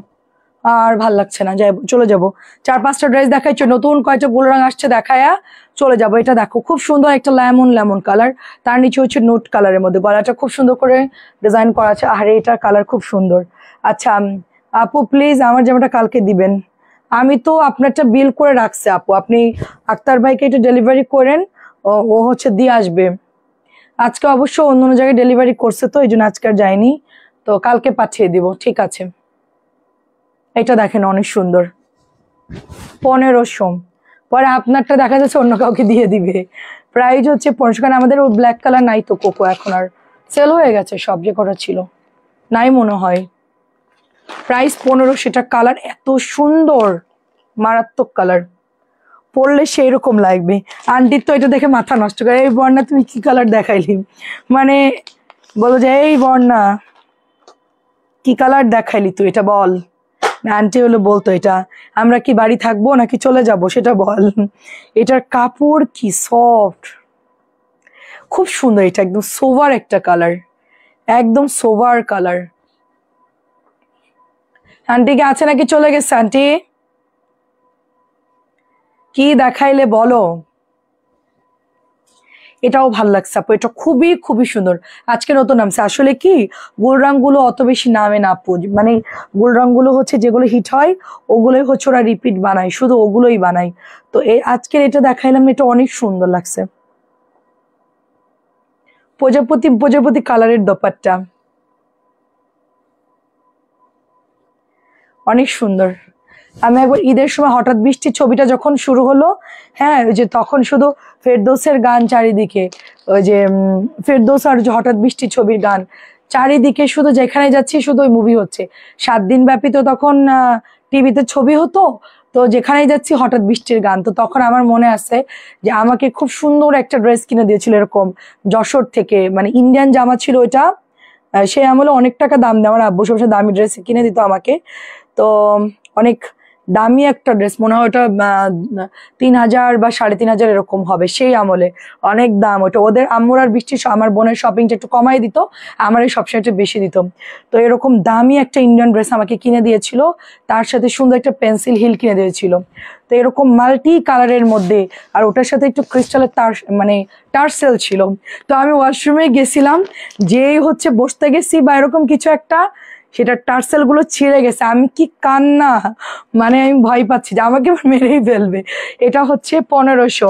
আর ভাল লাগছে না, যাই চলে যাবো। 4-5টা ড্রেস দেখাইছো, নতুন কয়েকটা গোল রং আসছে দেখায়া চলে যাবো। এটা দেখো খুব সুন্দর একটা লেমন কালার, তার নিচে হচ্ছে নোট কালারের মধ্যে, গলাটা খুব সুন্দর করে ডিজাইন করা আছে। আরে এটার কালার খুব সুন্দর। আচ্ছা আপু প্লিজ আমার জামাটা কালকে দিবেন। আমি তো আপনারটা বিল করে রাখছি আপু, আপনি আক্তার ভাইকে একটু ডেলিভারি করেন, ও হচ্ছে দিয়ে আসবে। আজকে অবশ্য অন্য অন্য জায়গায় ডেলিভারি করছে, তো এই জন্য আজকে আর যায়নি, তো কালকে পাঠিয়ে দিব। ঠিক আছে, এটা দেখেন অনেক সুন্দর, 1500। পরে আপনারটা দেখা যাচ্ছে অন্য কাউকে দিয়ে দিবে। প্রাইস হচ্ছে 1500। কারণ আমাদের ওই ব্ল্যাক কালার নাই তো কোকো, এখন আর সেল হয়ে গেছে, সব যে কটা ছিল নাই মনে হয়। প্রাইস 1500। সেটা কালার এত সুন্দর, মারাত্মক কালার, পরলে সেই রকম লাগবে। আন্টির তো এটা দেখে মাথা নষ্ট করে, এই বর্ণা তুমি কি কালার দেখাইলি, মানে বলো যে এই বর্ণা কি কালার দেখাইলি তুই, এটা বল। আন্টি হলো বলতো এটা আমরা কি বাড়ি থাকবো নাকি চলে যাব সেটা বল। এটার কাপড় কি সফট, খুব সুন্দর। এটা একদম সোভার একটা কালার, একদম সোভার কালার। আন্টিকে আছে নাকি চলে গেছে? আন্টি কি দেখাইলে বলো? এটাও ভাল লাগছে আপু, এটা খুবই খুবই সুন্দর। আজকে নতুন নামছে। আসলে কি গোল রঙগুলো অত বেশি নামে না আপু, মানে গোল রঙগুলো হচ্ছে যেগুলো হিট হয় ওগুলোই হচ্ছে ওরা রিপিট বানায়, শুধু ওগুলোই বানায়। তো আজকের এটা দেখাইলাম, এটা অনেক সুন্দর লাগছে। প্রজাপতি কালারের দোপাট্টা অনেক সুন্দর। আমি একবার ঈদের সময় হঠাৎ বৃষ্টির ছবিটা যখন শুরু হলো, হ্যাঁ ওই যে তখন শুধু ফেরদৌসের গান চারিদিকে, ওই যে ফেরদৌস আর যে হঠাৎ বৃষ্টির ছবির গান চারিদিকে, শুধু যেখানে যাচ্ছি শুধু ওই মুভি হচ্ছে। 7 দিন ব্যাপী তো তখন টিভিতে ছবি হতো, তো যেখানেই যাচ্ছি হঠাৎ বৃষ্টির গান। তো তখন আমার মনে আছে যে আমাকে খুব সুন্দর একটা ড্রেস কিনে দিয়েছিল এরকম যশোর থেকে, মানে ইন্ডিয়ান জামা ছিল ওইটা। সে আমলে অনেক টাকা দাম দেয়, আমার আব্বু সবসময় দামি ড্রেস কিনে দিত আমাকে। তো অনেক দামি একটা ড্রেস, মনে হয় ওটা 3000 বা 3500 এরকম হবে সেই আমলে, অনেক দাম ওটা। ওদের আম্মুর আর বৃষ্টির আমার বোনের শপিংটা একটু কমাই দিত, আমার এই সবসময় একটু বেশি দিত। তো এরকম দামি একটা ইন্ডিয়ান ড্রেস আমাকে কিনে দিয়েছিল, তার সাথে সুন্দর একটা পেন্সিল হিল কিনে দিয়েছিল। তো এরকম মাল্টি কালারের মধ্যে, আর ওটার সাথে একটু ক্রিস্টালের তার মানে টার্সেল ছিল। তো আমি ওয়াশরুমে গেছিলাম, যেই হচ্ছে বসতে গেছি বা এরকম কিছু একটা, সেটা টার্সেল গুলো ছিঁড়ে গেছে। আমি কি কান্না, মানে আমি ভয় পাচ্ছি যে আমাকে মেরেই ফেলবে। এটা হচ্ছে 1500।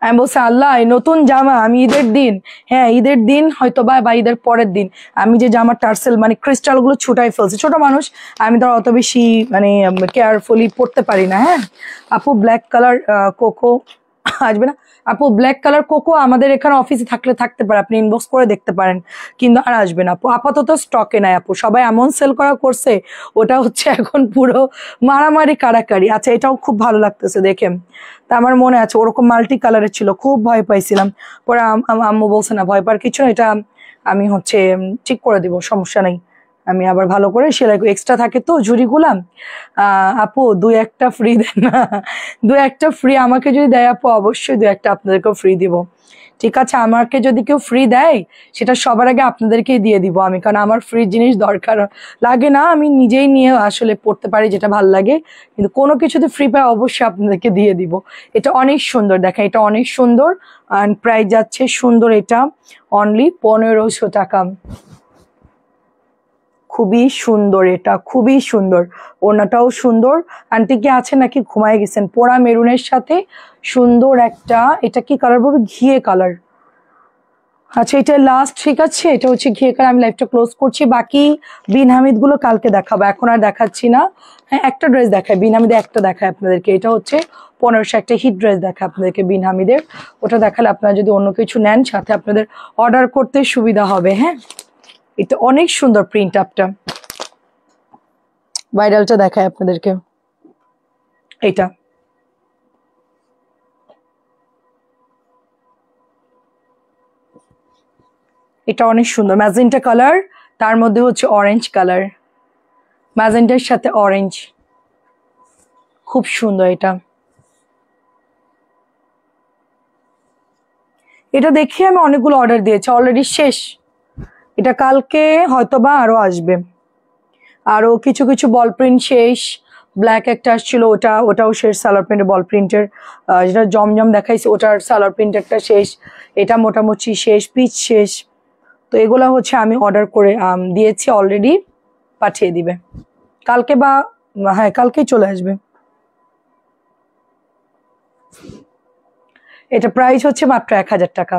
আমি বলছি আল্লাহ, নতুন জামা আমি ঈদের দিন, হ্যাঁ ঈদের দিন হয়তো বা ঈদের পরের দিন আমি যে জামার টার্সেল মানে ক্রিস্টাল গুলো ছুটাই ফেলছি। ছোট মানুষ, আমি তো অত বেশি মানে কেয়ারফুলি পড়তে পারি না। হ্যাঁ আপু ব্ল্যাক কালার কোকো আসবে না? আপু ব্ল্যাক কালার কোকো আমাদের এখানে অফিসে থাকলে থাকতে পারে, আপনি ইনবক্স করে দেখতে পারেন, কিন্তু আর আসবে না আপু, আপাতত স্টকে নাই আপু। সবাই এমন সেল করা করছে, ওটা হচ্ছে এখন পুরো মারামারি কাড়াকাড়ি। আচ্ছা এটাও খুব ভালো লাগতেছে দেখে, তা আমার মনে আছে ওরকম মাল্টি কালারের ছিল, খুব ভয় পাইছিলাম। পরে আম্মু বলছে না ভয় পাওয়ার কিছু না, এটা আমি হচ্ছে ঠিক করে দিব, সমস্যা নেই। আমি আবার ভালো করে সেলাই, এক্সট্রা থাকে তো ঝুড়িগুলা। আপু 2-1টা ফ্রি দেন না? 2-1টা ফ্রি আমাকে যদি দেয় আপু, অবশ্যই 2-1টা আপনাদেরকেও ফ্রি দিব। ঠিক আছে, আমাকে যদি কেউ ফ্রি দেয় সেটা সবার আগে আপনাদেরকেই দিয়ে দিব আমি, কারণ আমার ফ্রি জিনিস দরকার লাগে না, আমি নিজেই নিয়ে আসলে পড়তে পারি যেটা ভাল লাগে। কিন্তু কোনো কিছুতে ফ্রি পাই অবশ্যই আপনাদেরকে দিয়ে দিব। এটা অনেক সুন্দর, দেখেন এটা অনেক সুন্দর, আর প্রাইস যাচ্ছে সুন্দর, এটা অনলি 1500 টাকা। খুবই সুন্দর, এটা খুবই সুন্দর, ওনাটাও সুন্দর। আন্টি কি আছে নাকি ঘুমায় গেছেন? পোড়া মেরুনের সাথে সুন্দর একটা, এটা কি কালার বলবো, ঘিয়ে কালার। আচ্ছা এটা লাস্ট, ঠিক আছে এটা হচ্ছে ঘিয়ে কালার। আমি লাইভটা ক্লোজ করছি, বাকি বিন হামিদ গুলো কালকে দেখাবো, এখন আর দেখাচ্ছি না। হ্যাঁ একটা ড্রেস দেখায় বিন হামিদের, একটা দেখায় আপনাদেরকে, এটা হচ্ছে 1500, একটা হিট ড্রেস দেখায় আপনাদেরকে বিন হামিদের। ওটা দেখালে আপনারা যদি অন্য কিছু নেন সাথে আপনাদের অর্ডার করতে সুবিধা হবে। হ্যাঁ এটা অনেক সুন্দর প্রিন্ট আপটা, ভাইরালটা দেখায় আপনাদেরকে, এটা এটা অনেক সুন্দর ম্যাজেন্টা কালার, তার মধ্যে হচ্ছে অরেঞ্জ কালার, ম্যাজেন্টার সাথে অরেঞ্জ, খুব সুন্দর। এটা এটা দেখে আমি অনেকগুলো অর্ডার দিয়েছি, অলরেডি শেষ। এটা কালকে হয়তোবা আরো আসবে, আরো কিছু কিছু বল প্রিন্ট শেষ। ব্ল্যাক একটা আসছিল, ওটাও শেষ, সালোয়ার প্রিন্টের বল প্রিন্টের, যেটা জমজম দেখাইছে ওটার সালোয়ার প্রিন্ট একটা শেষ। এটা মোটামুটি শেষ, পিচ শেষ। তো এগুলা হচ্ছে আমি অর্ডার করে দিয়েছি অলরেডি, পাঠিয়ে দিবে কালকে বা হ্যাঁ কালকেই চলে আসবে। এটা প্রাইস হচ্ছে মাত্র 1000 টাকা।